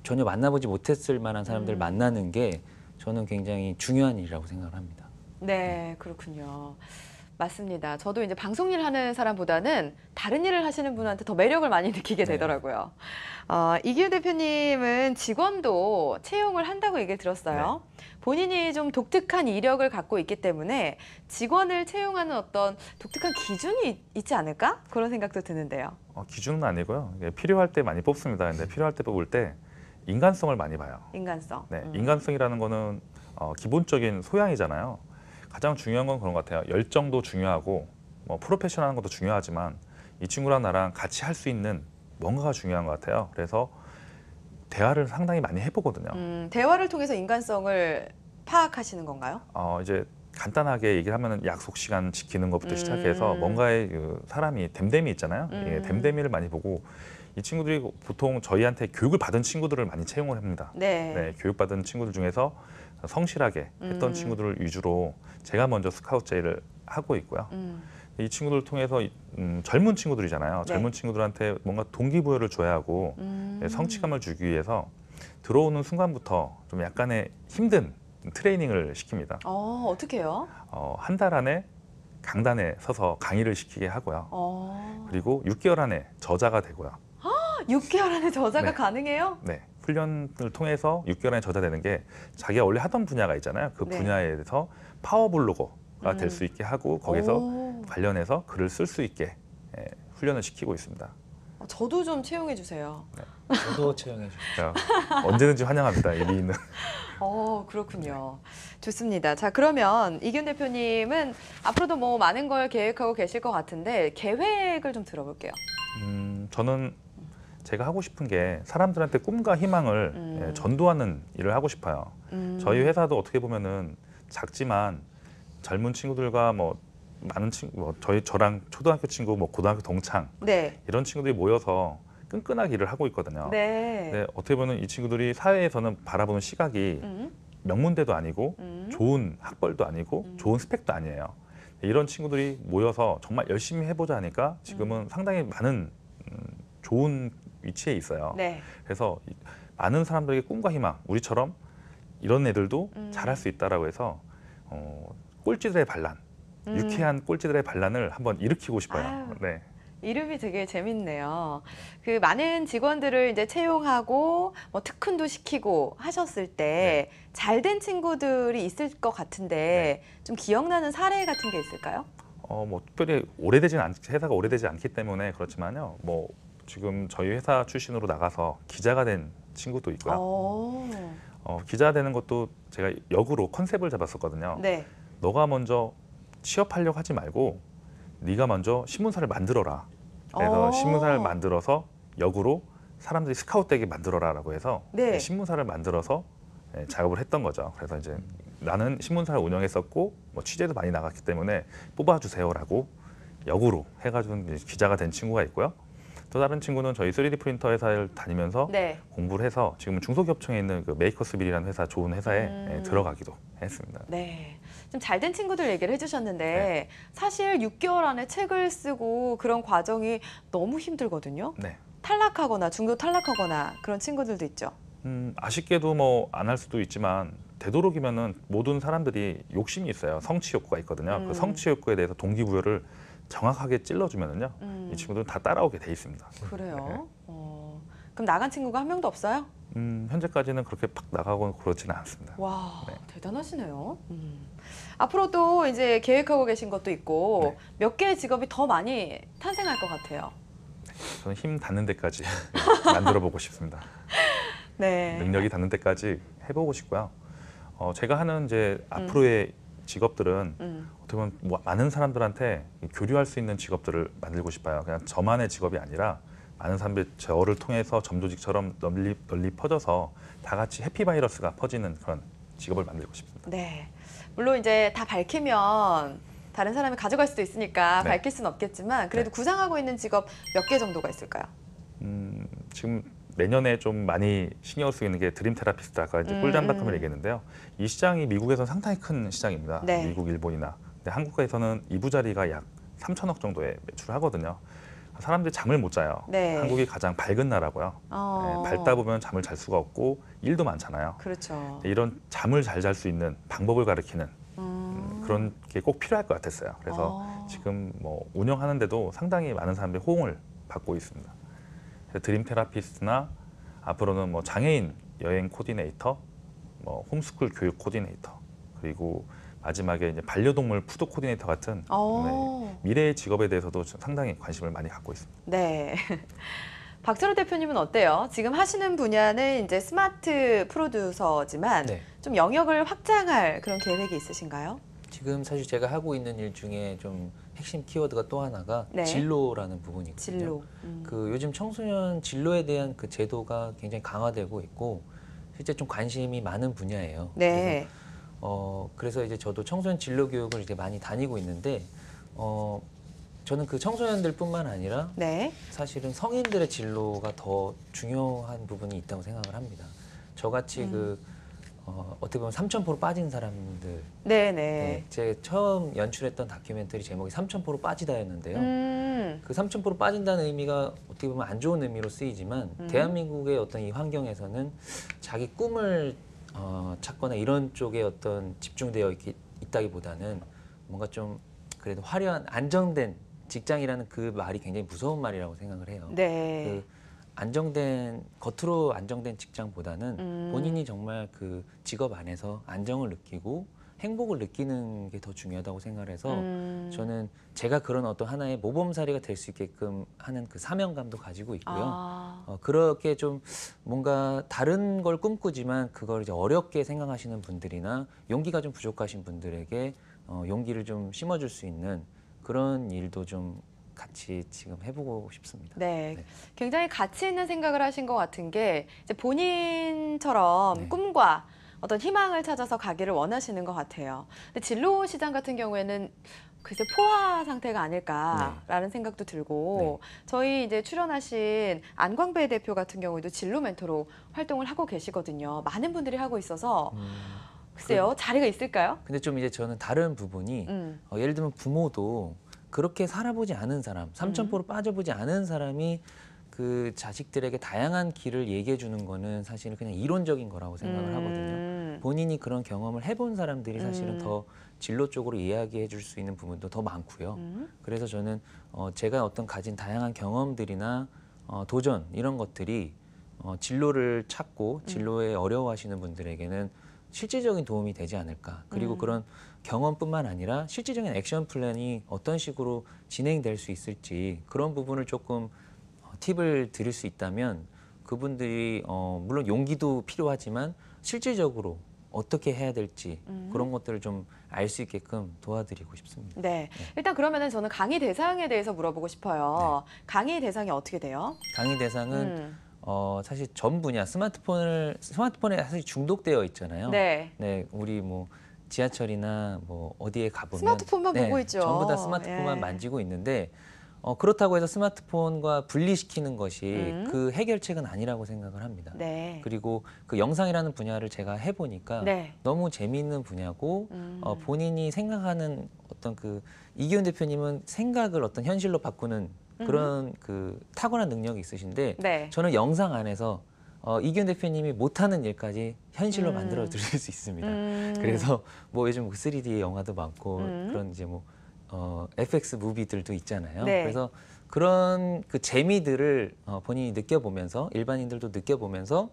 전혀 만나보지 못했을 만한 사람들 만나는 게 저는 굉장히 중요한 일이라고 생각을 합니다. 네, 그렇군요. 맞습니다. 저도 이제 방송 일 하는 사람보다는 다른 일을 하시는 분한테 더 매력을 많이 느끼게 네. 되더라고요. 이기훈 대표님은 직원도 채용을 한다고 얘기를 들었어요. 본인이 좀 독특한 이력을 갖고 있기 때문에 직원을 채용하는 어떤 독특한 기준이 있지 않을까? 그런 생각도 드는데요. 기준은 아니고요. 이게 필요할 때 많이 뽑습니다. 근데 필요할 때 뽑을 때 인간성을 많이 봐요. 인간성. 네, 인간성이라는 거는 기본적인 소양이잖아요. 가장 중요한 건 그런 것 같아요. 열정도 중요하고 뭐 프로페셔널한 것도 중요하지만 이 친구랑 나랑 같이 할 수 있는 뭔가가 중요한 것 같아요. 그래서 대화를 상당히 많이 해보거든요. 대화를 통해서 인간성을 파악하시는 건가요? 이제 간단하게 얘기를 하면은 약속 시간 지키는 것부터 시작해서 뭔가의 그 사람이 댐댐이 있잖아요. 예, 댐댐이를 많이 보고 이 친구들이 보통 저희한테 교육을 받은 친구들을 많이 채용을 합니다. 네. 네, 교육받은 친구들 중에서 성실하게 했던 친구들을 위주로 제가 먼저 스카우트 제의를 하고 있고요. 이 친구들을 통해서 젊은 친구들이잖아요. 네. 젊은 친구들한테 뭔가 동기부여를 줘야 하고 성취감을 주기 위해서 들어오는 순간부터 좀 약간의 힘든 트레이닝을 시킵니다. 어떻게 해요? 한 달 안에 강단에 서서 강의를 시키게 하고요. 그리고 6개월 안에 저자가 되고요. 6개월 안에 저자가 네. 가능해요? 네, 훈련을 통해서 6개월 안에 저자 되는 게 자기가 원래 하던 분야가 있잖아요. 그 네. 분야에 대해서 파워블로거가 될 수 있게 하고 거기서 관련해서 글을 쓸 수 있게 훈련을 시키고 있습니다. 저도 좀 채용해 주세요. 저도 채용해 주세요. 언제든지 환영합니다. 이 미인은. 그렇군요. 좋습니다. 자, 그러면 이기훈 대표님은 앞으로도 뭐 많은 걸 계획하고 계실 것 같은데 계획을 좀 들어볼게요. 저는 제가 하고 싶은 게 사람들한테 꿈과 희망을 전도하는 일을 하고 싶어요. 저희 회사도 어떻게 보면은 작지만 젊은 친구들과 뭐 많은 친구, 뭐 저랑 초등학교 친구, 뭐 고등학교 동창 네. 이런 친구들이 모여서 끈끈하게 일을 하고 있거든요. 네. 근데 어떻게 보면 이 친구들이 사회에서는 바라보는 시각이 명문대도 아니고 좋은 학벌도 아니고 좋은 스펙도 아니에요. 이런 친구들이 모여서 정말 열심히 해보자 하니까 지금은 상당히 많은 좋은 위치에 있어요. 네. 그래서 많은 사람들에게 꿈과 희망, 우리처럼 이런 애들도 잘할 수 있다라고 해서 꼴찌들의 반란, 유쾌한 꼴찌들의 반란을 한번 일으키고 싶어요. 아유. 네. 이름이 되게 재밌네요. 그 많은 직원들을 이제 채용하고 뭐 특훈도 시키고 하셨을 때 잘 된 친구들이 있을 것 같은데 좀 기억나는 사례 같은 게 있을까요? 뭐 특별히 회사가 오래되지 않기 때문에 그렇지만요. 뭐 지금 저희 회사 출신으로 나가서 기자가 된 친구도 있고요. 기자 되는 것도 제가 역으로 컨셉을 잡았었거든요. 네. 너가 먼저 취업하려고 하지 말고 네가 먼저 신문사를 만들어라. 그래서 신문사를 만들어서 역으로 사람들이 스카웃되게 만들어라라고 해서 네. 신문사를 만들어서 작업을 했던 거죠. 그래서 이제 나는 신문사를 운영했었고 뭐 취재도 많이 나갔기 때문에 뽑아주세요라고 역으로 해가지고 이제 기자가 된 친구가 있고요. 또 다른 친구는 저희 3D 프린터 회사를 다니면서 네. 공부를 해서 지금은 중소기업청에 있는 그 메이커스빌이라는 회사 좋은 회사에 들어가기도 했습니다. 네. 좀 잘 된 친구들 얘기를 해주셨는데 네. 사실 6개월 안에 책을 쓰고 그런 과정이 너무 힘들거든요. 네. 탈락하거나 중도 탈락하거나 그런 친구들도 있죠. 아쉽게도 뭐 안 할 수도 있지만 되도록이면은 모든 사람들이 욕심이 있어요. 성취 욕구가 있거든요. 그 성취 욕구에 대해서 동기부여를 정확하게 찔러주면은요, 이 친구들은 다 따라오게 돼 있습니다. 그래요? 그럼 나간 친구가 한 명도 없어요? 현재까지는 그렇게 팍 나가고 그렇지는 않습니다. 와, 네. 대단하시네요. 앞으로도 이제 계획하고 계신 것도 있고 몇 개의 직업이 더 많이 탄생할 것 같아요. 저는 힘 닿는 데까지 만들어 보고 싶습니다. 네. 능력이 닿는 데까지 해보고 싶고요. 제가 하는 이제 앞으로의 직업들은 어떻게 보면 뭐 많은 사람들한테 교류할 수 있는 직업들을 만들고 싶어요. 그냥 저만의 직업이 아니라 많은 사람들이 저를 통해서 점조직처럼 널리 퍼져서 다 같이 해피바이러스가 퍼지는 그런 직업을 만들고 싶습니다. 네. 물론 이제 다 밝히면 다른 사람이 가져갈 수도 있으니까 네. 밝힐 수는 없겠지만 그래도 네. 구상하고 있는 직업 몇 개 정도가 있을까요? 지금 내년에 좀 많이 신경 쓰고 있는 게 드림 테라피스트, 아까 이제 꿀잠닷컴을 얘기했는데요. 이 시장이 미국에서는 상당히 큰 시장입니다. 네. 미국, 일본이나. 근데 한국에서는 이부자리가 약 3천억 정도에 매출을 하거든요. 사람들이 잠을 못 자요. 네. 한국이 가장 밝은 나라고요. 밝다 보면 잠을 잘 수가 없고 일도 많잖아요. 그렇죠. 이런 잠을 잘 잘 수 있는 방법을 가르치는 그런 게 꼭 필요할 것 같았어요. 그래서 지금 뭐 운영하는데도 상당히 많은 사람들이 호응을 받고 있습니다. 그래서 드림 테라피스트나 앞으로는 뭐 장애인 여행 코디네이터, 뭐 홈스쿨 교육 코디네이터, 그리고 마지막에 이제 반려동물 푸드 코디네이터 같은 미래의 직업에 대해서도 상당히 관심을 많이 갖고 있습니다. 네. 박철호 대표님은 어때요? 지금 하시는 분야는 이제 스마트 프로듀서지만 네. 좀 영역을 확장할 그런 계획이 있으신가요? 지금 사실 제가 하고 있는 일 중에 좀 핵심 키워드가 또 하나가 진로라는 부분이거든요. 진로. 그 요즘 청소년 진로에 대한 그 제도가 굉장히 강화되고 있고 실제 좀 관심이 많은 분야예요. 네. 그래서 이제 저도 청소년 진로 교육을 이제 많이 다니고 있는데 저는 그 청소년들뿐만 아니라 네. 사실은 성인들의 진로가 더 중요한 부분이 있다고 생각을 합니다. 저같이 어떻게 보면 3,000% 빠진 사람들. 네네. 제 처음 연출했던 다큐멘터리 제목이 3,000% 빠지다였는데요. 그 3,000% 빠진다는 의미가 어떻게 보면 안 좋은 의미로 쓰이지만 대한민국의 어떤 이 환경에서는 자기 꿈을 찾거나 이런 쪽에 어떤 집중되어 있다기보다는 뭔가 좀 그래도 화려한 안정된 직장이라는 그 말이 굉장히 무서운 말이라고 생각을 해요. 네. 그 겉으로 안정된 직장보다는 본인이 정말 그 직업 안에서 안정을 느끼고 행복을 느끼는 게 더 중요하다고 생각을 해서 저는 제가 그런 어떤 하나의 모범사례가 될 수 있게끔 하는 그 사명감도 가지고 있고요. 그렇게 좀 뭔가 다른 걸 꿈꾸지만 그걸 이제 어렵게 생각하시는 분들이나 용기가 좀 부족하신 분들에게 용기를 좀 심어줄 수 있는 그런 일도 좀 같이 지금 해보고 싶습니다. 네. 네. 굉장히 가치 있는 생각을 하신 것 같은 게 이제 본인처럼 네. 꿈과 어떤 희망을 찾아서 가기를 원하시는 것 같아요. 근데 진로 시장 같은 경우에는 글쎄 포화 상태가 아닐까라는 생각도 들고 저희 이제 출연하신 안광배 대표 같은 경우에도 진로 멘토로 활동을 하고 계시거든요. 많은 분들이 하고 있어서 글쎄요, 자리가 있을까요? 근데 좀 이제 저는 다른 부분이 예를 들면 부모도 그렇게 살아보지 않은 사람, 3,000% 빠져보지 않은 사람이 그 자식들에게 다양한 길을 얘기해 주는 거는 사실은 그냥 이론적인 거라고 생각을 하거든요. 본인이 그런 경험을 해본 사람들이 사실은 더 진로 쪽으로 이야기해 줄 수 있는 부분도 더 많고요. 그래서 저는 제가 어떤 가진 다양한 경험들이나 도전 이런 것들이 진로를 찾고 진로에 어려워하시는 분들에게는 실질적인 도움이 되지 않을까. 그리고 그런 경험뿐만 아니라 실질적인 액션 플랜이 어떤 식으로 진행될 수 있을지 그런 부분을 조금 팁을 드릴 수 있다면 그분들이 물론 용기도 필요하지만 실질적으로 어떻게 해야 될지 그런 것들을 좀 알 수 있게끔 도와드리고 싶습니다. 네. 일단 그러면은 저는 강의 대상에 대해서 물어보고 싶어요. 강의 대상이 어떻게 돼요? 강의 대상은 사실 전 분야 스마트폰에 사실 중독되어 있잖아요. 네. 우리 뭐 지하철이나 뭐 어디에 가보면 스마트폰만 보고 있죠. 전부 다 스마트폰만 만지고 있는데 그렇다고 해서 스마트폰과 분리시키는 것이 그 해결책은 아니라고 생각을 합니다. 네. 그리고 그 영상이라는 분야를 제가 해보니까 너무 재미있는 분야고 본인이 생각하는 어떤 그 이기훈 대표님은 생각을 어떤 현실로 바꾸는 그런 그 탁월한 능력이 있으신데 저는 영상 안에서 이기훈 대표님이 못하는 일까지 현실로 만들어 드릴 수 있습니다. 그래서 뭐 요즘 3D 영화도 많고 그런 이제 뭐 FX 무비들도 있잖아요. 그래서 그런 그 재미들을 본인이 느껴보면서 일반인들도 느껴보면서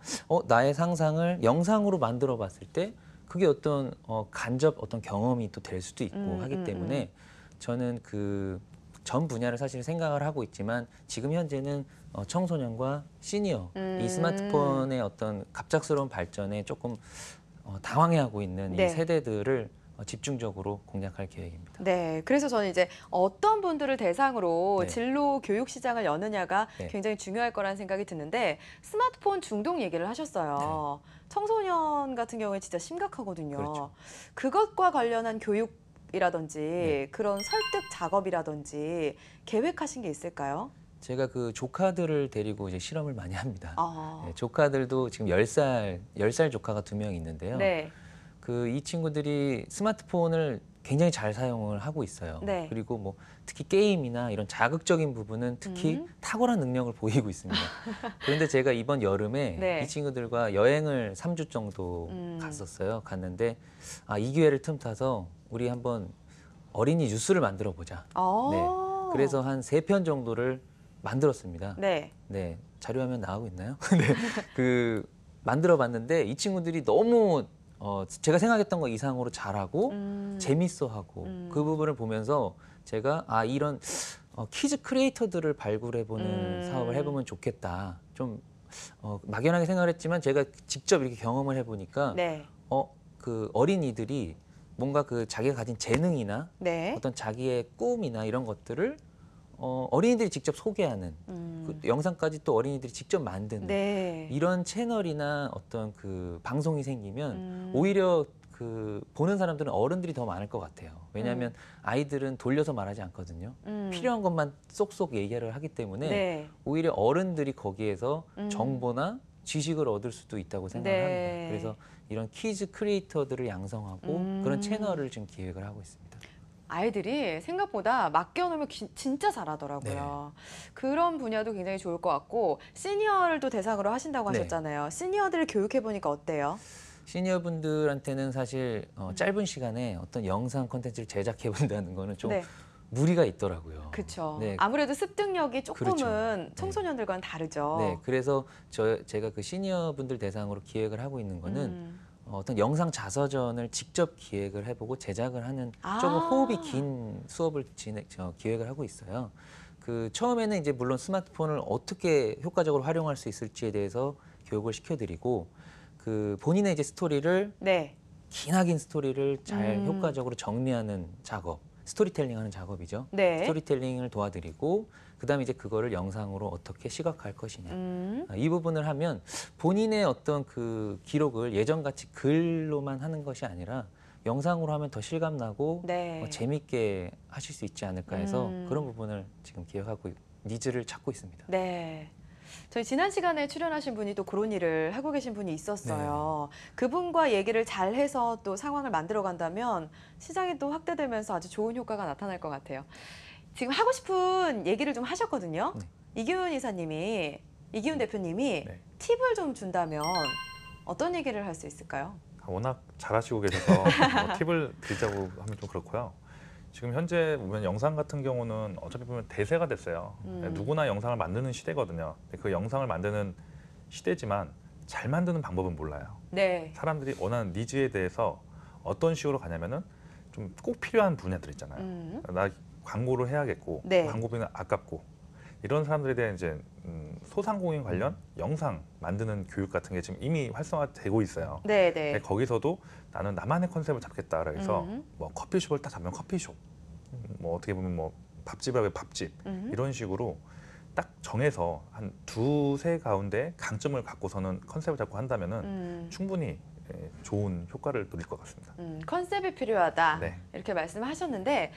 나의 상상을 영상으로 만들어 봤을 때 그게 어떤 간접 어떤 경험이 또 될 수도 있고 하기 때문에 저는 그 전 분야를 사실 생각을 하고 있지만 지금 현재는 청소년과 시니어 이 스마트폰의 어떤 갑작스러운 발전에 조금 당황해하고 있는 이 세대들을 집중적으로 공략할 계획입니다. 네, 그래서 저는 이제 어떤 분들을 대상으로 진로 교육 시장을 여느냐가 굉장히 중요할 거라는 생각이 드는데 스마트폰 중독 얘기를 하셨어요. 청소년 같은 경우에 진짜 심각하거든요. 그렇죠. 그것과 관련한 교육이라든지 그런 설득 작업이라든지 계획하신 게 있을까요? 제가 그 조카들을 데리고 이제 실험을 많이 합니다. 조카들도 지금 10살 조카가 2명 있는데요. 그 이 친구들이 스마트폰을 굉장히 잘 사용을 하고 있어요. 그리고 뭐 특히 게임이나 이런 자극적인 부분은 특히 탁월한 능력을 보이고 있습니다. 그런데 제가 이번 여름에 이 친구들과 여행을 3주 정도 갔었어요. 갔는데 이 기회를 틈타서 우리 한번 어린이 뉴스를 만들어 보자. 네. 그래서 한 3편 정도를 만들었습니다. 네. 네. 자료화면 나오고 있나요? 네. 그 만들어 봤는데 이 친구들이 너무 제가 생각했던 거 이상으로 잘하고 재밌어하고 그 부분을 보면서 제가 이런 키즈 크리에이터들을 발굴해보는 사업을 해보면 좋겠다. 좀 막연하게 생각을 했지만 제가 직접 이렇게 경험을 해보니까 네. 그 어린이들이 뭔가 그 자기가 가진 재능이나 네. 어떤 자기의 꿈이나 이런 것들을 어린이들이 직접 소개하는 그 영상까지 또 어린이들이 직접 만드는 네. 이런 채널이나 어떤 그 방송이 생기면 오히려 그 보는 사람들은 어른들이 더 많을 것 같아요. 왜냐하면 아이들은 돌려서 말하지 않거든요. 필요한 것만 쏙쏙 얘기를 하기 때문에 네. 오히려 어른들이 거기에서 정보나 지식을 얻을 수도 있다고 생각을 네. 합니다. 그래서 이런 키즈 크리에이터들을 양성하고 그런 채널을 지금 기획을 하고 있습니다. 아이들이 생각보다 맡겨놓으면 진짜 잘하더라고요. 그런 분야도 굉장히 좋을 것 같고 시니어를 또 대상으로 하신다고 네. 하셨잖아요. 시니어들을 교육해보니까 어때요? 시니어분들한테는 사실 짧은 시간에 어떤 영상 콘텐츠를 제작해 본다는 거는 좀 네. 무리가 있더라고요. 그렇죠. 네. 아무래도 습득력이 조금은 그렇죠. 청소년들과는 다르죠. 네, 그래서 제가 그 시니어분들 대상으로 기획을 하고 있는 거는 어떤 영상 자서전을 직접 기획을 해보고 제작을 하는 조금 호흡이 긴 수업을 기획을 하고 있어요. 그 처음에는 이제 물론 스마트폰을 어떻게 효과적으로 활용할 수 있을지에 대해서 교육을 시켜드리고 그 본인의 이제 스토리를 네. 기나긴 스토리를 잘 효과적으로 정리하는 작업, 스토리텔링하는 작업이죠. 네. 스토리텔링을 도와드리고 그다음에 이제 그거를 영상으로 어떻게 시각화할 것이냐. 이 부분을 하면 본인의 어떤 그 기록을 예전같이 글로만 하는 것이 아니라 영상으로 하면 더 실감나고 네. 재밌게 하실 수 있지 않을까 해서 그런 부분을 지금 기획하고 니즈를 찾고 있습니다. 네. 저희 지난 시간에 출연하신 분이 또 그런 일을 하고 계신 분이 있었어요. 그분과 얘기를 잘 해서 또 상황을 만들어 간다면 시장이 또 확대되면서 아주 좋은 효과가 나타날 것 같아요. 지금 하고 싶은 얘기를 좀 하셨거든요. 네. 이기훈 대표님이 네. 팁을 좀 준다면 어떤 얘기를 할 수 있을까요? 워낙 잘하시고 계셔서 뭐 팁을 드리자고 하면 좀 그렇고요. 지금 현재 보면 영상 같은 경우는 어차피 보면 대세가 됐어요. 누구나 영상을 만드는 시대거든요. 근데 그 영상을 만드는 시대지만 잘 만드는 방법은 몰라요. 네. 사람들이 원하는 니즈에 대해서 어떤 식으로 가냐면은 좀 꼭 필요한 분야들 있잖아요. 나 광고를 해야겠고 네. 광고비는 아깝고 이런 사람들에 대한 이제 소상공인 관련 영상 만드는 교육 같은 게 지금 이미 활성화되고 있어요. 네, 근데 네. 거기서도 나는 나만의 컨셉을 잡겠다 그래서 뭐 커피숍을 딱 잡으면 커피숍, 뭐 어떻게 보면 뭐 밥집이라고 밥집 이런 식으로 딱 정해서 한 두세 가운데 강점을 갖고서는 컨셉을 잡고 한다면은 충분히 좋은 효과를 누릴 것 같습니다. 컨셉이 필요하다. 네. 이렇게 말씀하셨는데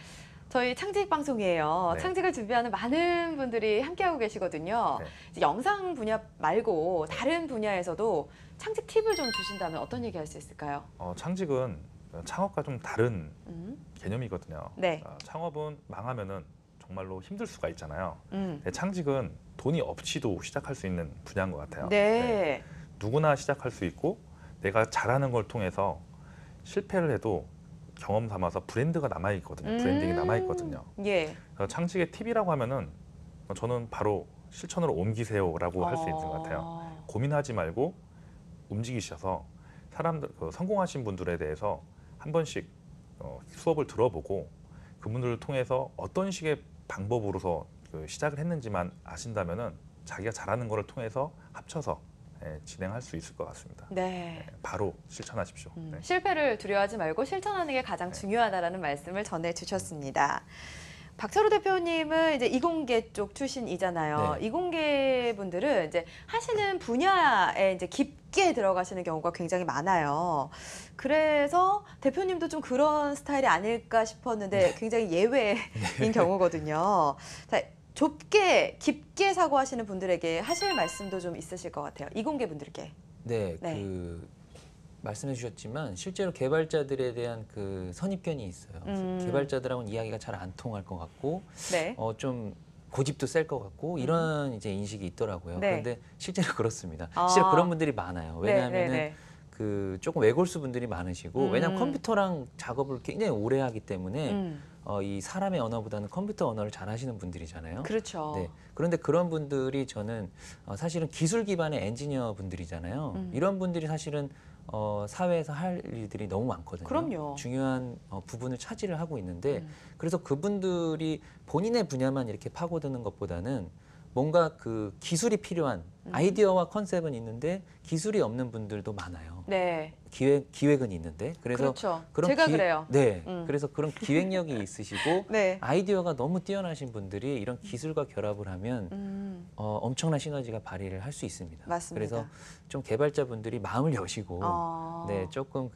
저희 창직 방송이에요. 네. 창직을 준비하는 많은 분들이 함께하고 계시거든요. 네. 이제 영상 분야 말고 다른 분야에서도 창직 팁을 좀 주신다면 어떤 얘기 할 수 있을까요? 창직은 창업과 좀 다른 음. 개념이거든요. 네. 창업은 망하면은 정말로 힘들 수가 있잖아요. 음. 근데 창직은 돈이 없이도 시작할 수 있는 분야인 것 같아요. 네. 누구나 시작할 수 있고 내가 잘하는 걸 통해서 실패를 해도 경험 삼아서 브랜드가 남아있거든요. 브랜딩이 남아있거든요. 예. 그래서 창직의 팁이라고 하면은 저는 바로 실천으로 옮기세요라고 할 수 있는 것 같아요. 고민하지 말고 움직이셔서 사람들 성공하신 분들에 대해서 한 번씩 수업을 들어보고 그분들을 통해서 어떤 식의 방법으로서 시작을 했는지만 아신다면은 자기가 잘하는 거를 통해서 합쳐서 진행할 수 있을 것 같습니다. 네. 바로 실천하십시오. 네. 실패를 두려워하지 말고 실천하는 게 가장 중요하다라는 말씀을 전해주셨습니다. 박철호 대표님은 이제 이공계 쪽 출신이잖아요. 네. 이공계 분들은 이제 하시는 분야에 이제 깊게 들어가시는 경우가 굉장히 많아요. 그래서 대표님도 좀 그런 스타일이 아닐까 싶었는데 굉장히 예외인 경우거든요. 자, 좁게 깊게 사고하시는 분들에게 하실 말씀도 좀 있으실 것 같아요. 이공계 분들께. 네, 네. 그 말씀해 주셨지만 실제로 개발자들에 대한 그 선입견이 있어요. 그래서 개발자들하고는 이야기가 잘 안 통할 것 같고, 네. 좀 고집도 셀 것 같고 이런 이제 인식이 있더라고요. 네. 그런데 실제로 그렇습니다. 실제로 그런 분들이 많아요. 왜냐하면은 그 조금 외골수 분들이 많으시고 왜냐하면 컴퓨터랑 작업을 굉장히 오래 하기 때문에 이 사람의 언어보다는 컴퓨터 언어를 잘 하시는 분들이잖아요. 그렇죠. 네. 그런데 그런 분들이 저는 사실은 기술 기반의 엔지니어 분들이잖아요. 이런 분들이 사실은 사회에서 할 일들이 너무 많거든요. 그럼요. 중요한 부분을 차지를 하고 있는데 그래서 그분들이 본인의 분야만 이렇게 파고드는 것보다는 뭔가 그 기술이 필요한 아이디어와 컨셉은 있는데 기술이 없는 분들도 많아요. 네. 기획은 있는데 그래서 그렇죠. 그런 제가 그래요. 네, 그래서 그런 기획력이 있으시고 네. 아이디어가 너무 뛰어나신 분들이 이런 기술과 결합을 하면 엄청난 시너지가 발휘를 할 수 있습니다. 맞습니다. 그래서 좀 개발자분들이 마음을 여시고 네, 조금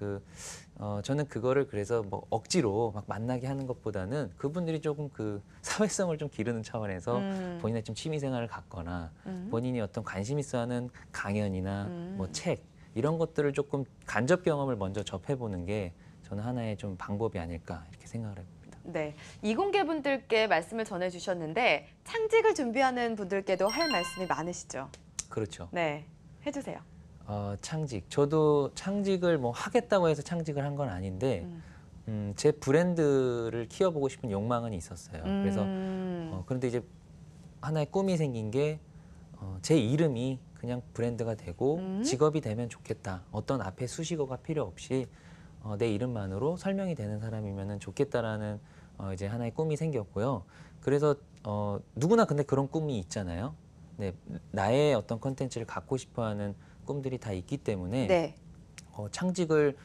저는 그거를 그래서 뭐 억지로 막 만나게 하는 것보다는 그분들이 조금 그 사회성을 좀 기르는 차원에서 본인의 좀 취미생활을 갖거나 본인이 어떤 관심 있어하는 강연이나 뭐 책 이런 것들을 조금 간접 경험을 먼저 접해보는 게 저는 하나의 좀 방법이 아닐까 이렇게 생각을 해봅니다. 네, 이공계 분들께 말씀을 전해주셨는데 창직을 준비하는 분들께도 할 말씀이 많으시죠? 그렇죠. 네, 해주세요. 창직. 저도 창직을 뭐 하겠다고 해서 창직을 한 건 아닌데 제 브랜드를 키워보고 싶은 욕망은 있었어요. 그래서 그런데 이제 하나의 꿈이 생긴 게 제 이름이 그냥 브랜드가 되고 직업이 되면 좋겠다. 어떤 앞에 수식어가 필요 없이 내 이름만으로 설명이 되는 사람이면 좋겠다라는 이제 하나의 꿈이 생겼고요. 그래서 누구나 근데 그런 꿈이 있잖아요. 네, 나의 어떤 컨텐츠를 갖고 싶어하는 꿈들이 다 있기 때문에 네. 창직을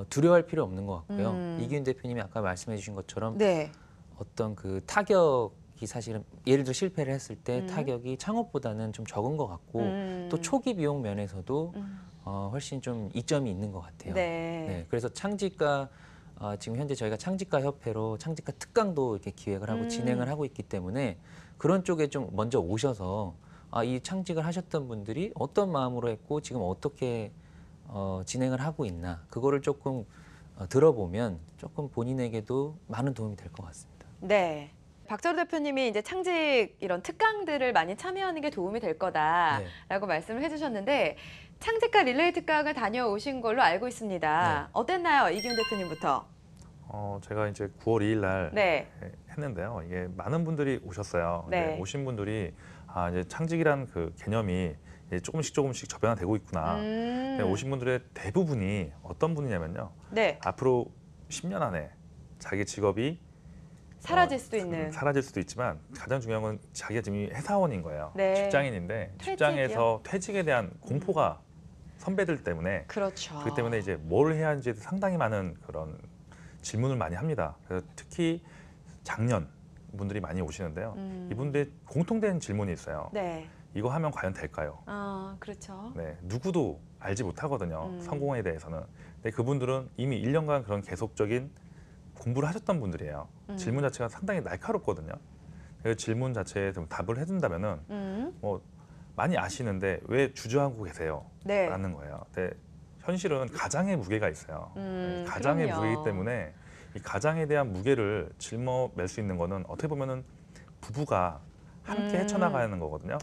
두려워할 필요 없는 것 같고요. 이기훈 대표님이 아까 말씀해주신 것처럼 네. 어떤 그 타격이 사실은 예를 들어 실패를 했을 때 타격이 창업보다는 좀 적은 것 같고 또 초기 비용 면에서도 훨씬 좀 이점이 있는 것 같아요. 네. 네, 그래서 창직가 지금 현재 저희가 창직가 협회로 창직가 특강도 이렇게 기획을 하고 진행을 하고 있기 때문에 그런 쪽에 좀 먼저 오셔서 이 창직을 하셨던 분들이 어떤 마음으로 했고 지금 어떻게 진행을 하고 있나 그거를 조금 들어보면 조금 본인에게도 많은 도움이 될 것 같습니다. 네. 박철우 대표님이 이제 창직 이런 특강들을 많이 참여하는 게 도움이 될 거다라고 말씀을 해주셨는데 창직가 릴레이 특강을 다녀오신 걸로 알고 있습니다. 네. 어땠나요, 이기훈 대표님부터? 제가 이제 9월 2일 날 네. 했는데요. 이게 많은 분들이 오셨어요. 네. 근데 오신 분들이 이제 창직이란 그 개념이 이제 조금씩 접현화되고 있구나. 근데 오신 분들의 대부분이 어떤 분이냐면요. 네. 앞으로 10년 안에 자기 직업이 사라질 수도 있는. 사라질 수도 있지만 가장 중요한 건 자기가 지금 퇴사원인 거예요. 네. 직장인인데 퇴직이요? 직장에서 퇴직에 대한 공포가 선배들 때문에 그렇죠. 그렇기 때문에 이제 뭘 해야 하는지 상당히 많은 그런 질문을 많이 합니다. 그래서 특히 장년 분들이 많이 오시는데요. 이분들 공통된 질문이 있어요. 네. 이거 하면 과연 될까요? 그렇죠. 네, 누구도 알지 못하거든요. 성공에 대해서는. 근데 그분들은 이미 1년간 그런 계속적인 공부를 하셨던 분들이에요. 질문 자체가 상당히 날카롭거든요. 그 질문 자체에 좀 답을 해준다면은 뭐 많이 아시는데 왜 주저하고 계세요? 네. 라는 거예요. 근데 현실은 가장의 무게가 있어요. 가장의 그럼요. 무게이기 때문에 이 가장에 대한 무게를 짊어맬 수 있는 거는 어떻게 보면은 부부가 함께 헤쳐나가는 거거든요.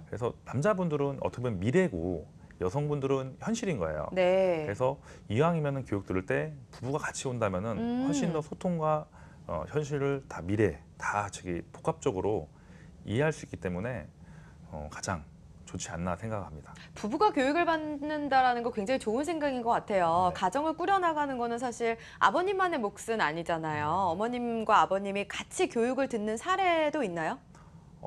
그래서 남자분들은 어떻게 보면 미래고 여성분들은 현실인 거예요. 네. 그래서 이왕이면은 교육 들을 때 부부가 같이 온다면은 훨씬 더 소통과 현실을 다 미래 다 저기 복합적으로 이해할 수 있기 때문에 가장 좋지 않나 생각합니다. 부부가 교육을 받는다라는 거 굉장히 좋은 생각인 것 같아요. 네. 가정을 꾸려나가는 거는 사실 아버님만의 몫은 아니잖아요. 어머님과 아버님이 같이 교육을 듣는 사례도 있나요?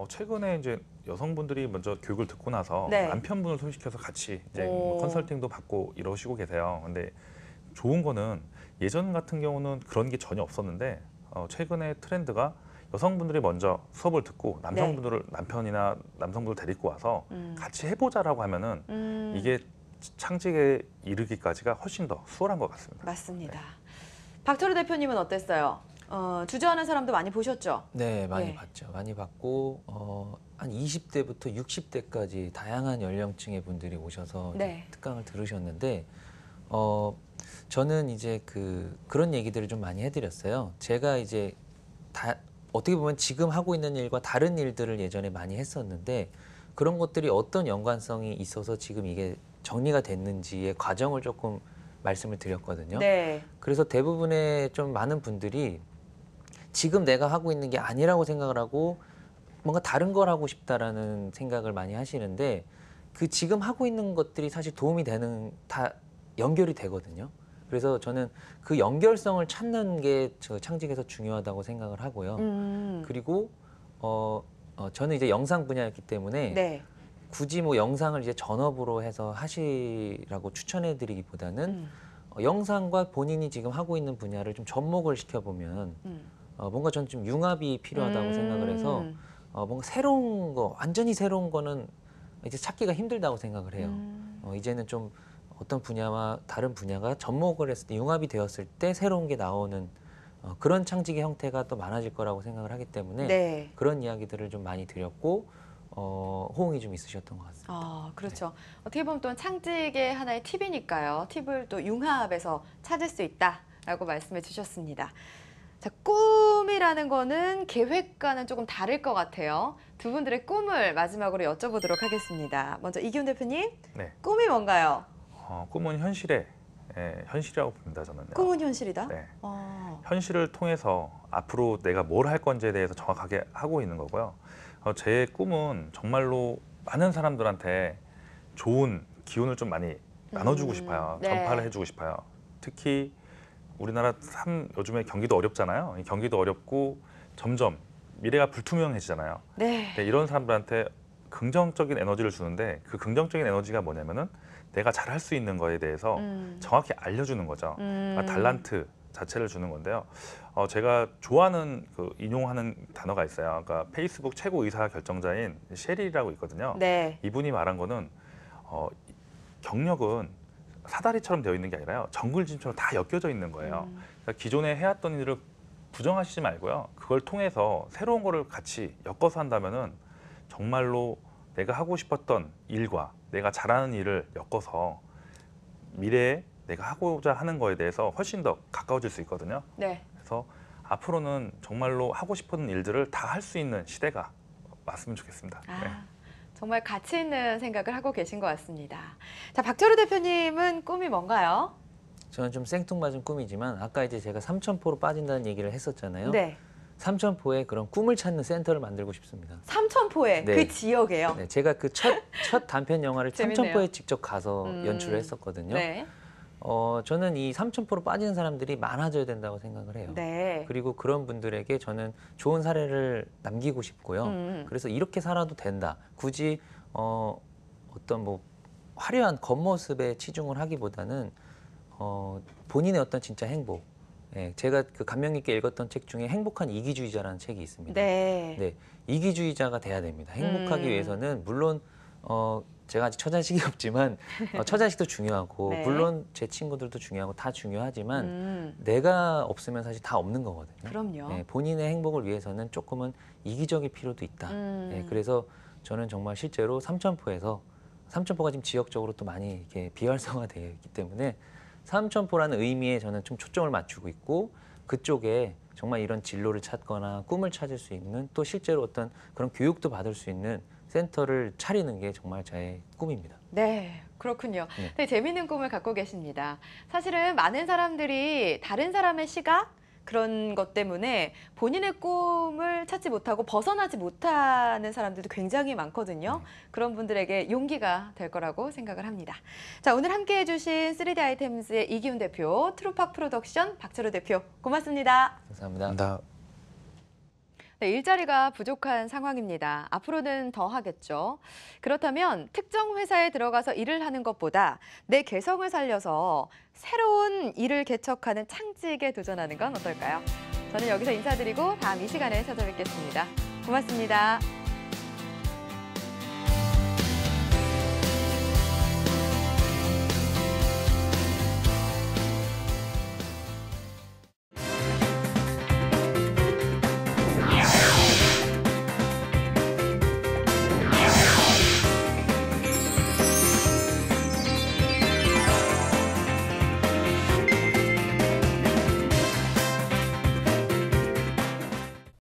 최근에 이제 여성분들이 먼저 교육을 듣고 나서 네. 남편분을 소개시켜서 같이 이제 오. 컨설팅도 받고 이러시고 계세요. 근데 좋은 거는 예전 같은 경우는 그런 게 전혀 없었는데 최근에 트렌드가 여성분들이 먼저 수업을 듣고 남성분들을 남편이나 남성분을 데리고 와서 같이 해보자라고 하면은 이게 창직에 이르기까지가 훨씬 더 수월한 것 같습니다. 맞습니다. 박철우 대표님은 어땠어요? 주저하는 사람도 많이 보셨죠? 네, 많이 네. 봤죠. 많이 봤고 한 20대부터 60대까지 다양한 연령층의 분들이 오셔서 네. 특강을 들으셨는데 저는 이제 그런 얘기들을 좀 많이 해드렸어요. 제가 이제 어떻게 보면 지금 하고 있는 일과 다른 일들을 예전에 많이 했었는데 그런 것들이 어떤 연관성이 있어서 지금 이게 정리가 됐는지의 과정을 조금 말씀을 드렸거든요. 네. 그래서 대부분의 좀 많은 분들이 지금 내가 하고 있는 게 아니라고 생각을 하고 뭔가 다른 걸 하고 싶다라는 생각을 많이 하시는데 그 지금 하고 있는 것들이 사실 도움이 되는 다 연결이 되거든요. 그래서 저는 그 연결성을 찾는 게 저 창직에서 중요하다고 생각을 하고요. 그리고 저는 이제 영상 분야였기 때문에 네. 굳이 뭐 영상을 이제 전업으로 해서 하시라고 추천해드리기보다는 영상과 본인이 지금 하고 있는 분야를 좀 접목을 시켜보면 뭔가 저는 좀 융합이 필요하다고 생각을 해서 뭔가 새로운 거, 완전히 새로운 거는 이제 찾기가 힘들다고 생각을 해요. 이제는 좀 어떤 분야와 다른 분야가 접목을 했을 때 융합이 되었을 때 새로운 게 나오는 그런 창직의 형태가 또 많아질 거라고 생각을 하기 때문에 네. 그런 이야기들을 좀 많이 드렸고 호응이 좀 있으셨던 것 같습니다. 아, 그렇죠. 어떻게 보면 또 창직의 하나의 팁이니까요. 팁을 또 융합해서 찾을 수 있다라고 말씀해 주셨습니다. 자, 꿈이라는 거는 계획과는 조금 다를 것 같아요. 두 분들의 꿈을 마지막으로 여쭤보도록 하겠습니다. 먼저 이기훈 대표님, 네. 꿈이 뭔가요? 꿈은 현실이라고 봅니다, 저는요. 꿈은 현실이다? 네. 어. 현실을 통해서 앞으로 내가 뭘 할 건지에 대해서 정확하게 하고 있는 거고요. 제 꿈은 정말로 많은 사람들한테 좋은 기운을 좀 많이 나눠주고 싶어요. 네. 전파를 해주고 싶어요. 특히 우리나라 참 요즘에 경기도 어렵잖아요. 이 경기도 어렵고 점점 미래가 불투명해지잖아요. 네. 근데 이런 사람들한테 긍정적인 에너지를 주는데 그 긍정적인 에너지가 뭐냐면은 내가 잘할 수 있는 거에 대해서 정확히 알려주는 거죠. 그러니까 달란트 자체를 주는 건데요. 제가 좋아하는 인용하는 단어가 있어요. 그러니까 페이스북 최고 의사 결정자인 셰릴이라고 있거든요. 네. 이분이 말한 거는 경력은 사다리처럼 되어 있는 게 아니라요. 정글짐처럼 다 엮여져 있는 거예요. 그러니까 기존에 해왔던 일을 부정하시지 말고요. 그걸 통해서 새로운 거를 같이 엮어서 한다면은 정말로 내가 하고 싶었던 일과 내가 잘하는 일을 엮어서 미래에 내가 하고자 하는 거에 대해서 훨씬 더 가까워질 수 있거든요. 네. 그래서 앞으로는 정말로 하고 싶은 일들을 다 할 수 있는 시대가 왔으면 좋겠습니다. 아, 네. 정말 가치 있는 생각을 하고 계신 것 같습니다. 자, 박철우 대표님은 꿈이 뭔가요? 저는 좀 생뚱맞은 꿈이지만 아까 이제 제가 삼천포로 빠진다는 얘기를 했었잖아요. 네. 삼천포에 그런 꿈을 찾는 센터를 만들고 싶습니다. 삼천포에 네. 그 지역에요. 네, 제가 그 첫 단편 영화를 재밌네요. 삼천포에 직접 가서 연출을 했었거든요. 네. 저는 이 삼천포로 빠지는 사람들이 많아져야 된다고 생각을 해요. 네. 그리고 그런 분들에게 저는 좋은 사례를 남기고 싶고요. 그래서 이렇게 살아도 된다. 굳이 어떤 뭐 화려한 겉모습에 치중을 하기보다는 본인의 어떤 진짜 행복. 예, 제가 그 감명 깊게 읽었던 책 중에 행복한 이기주의자라는 책이 있습니다. 네. 네, 이기주의자가 돼야 됩니다. 행복하기 위해서는 물론 제가 아직 처자식이 없지만 처자식도 중요하고 네. 물론 제 친구들도 중요하고 다 중요하지만 내가 없으면 사실 다 없는 거거든요. 그럼요. 네, 본인의 행복을 위해서는 조금은 이기적일 필요도 있다. 네, 그래서 저는 정말 실제로 삼천포가 지금 지역적으로 또 많이 이렇게 비활성화되어 있기 때문에 삼천포라는 의미에 저는 좀 초점을 맞추고 있고 그쪽에 정말 이런 진로를 찾거나 꿈을 찾을 수 있는 또 실제로 어떤 그런 교육도 받을 수 있는 센터를 차리는 게 정말 제 꿈입니다. 네, 그렇군요. 네. 되게 재밌는 꿈을 갖고 계십니다. 사실은 많은 사람들이 다른 사람의 시각 그런 것 때문에 본인의 꿈을 찾지 못하고 벗어나지 못하는 사람들도 굉장히 많거든요. 그런 분들에게 용기가 될 거라고 생각을 합니다. 자, 오늘 함께해 주신 3D 아이템즈의 이기훈 대표, 트루팍 프로덕션 박철우 대표 고맙습니다. 감사합니다. 네, 일자리가 부족한 상황입니다. 앞으로는 더 하겠죠. 그렇다면 특정 회사에 들어가서 일을 하는 것보다 내 개성을 살려서 새로운 일을 개척하는 창직에 도전하는 건 어떨까요? 저는 여기서 인사드리고 다음 이 시간에 찾아뵙겠습니다. 고맙습니다.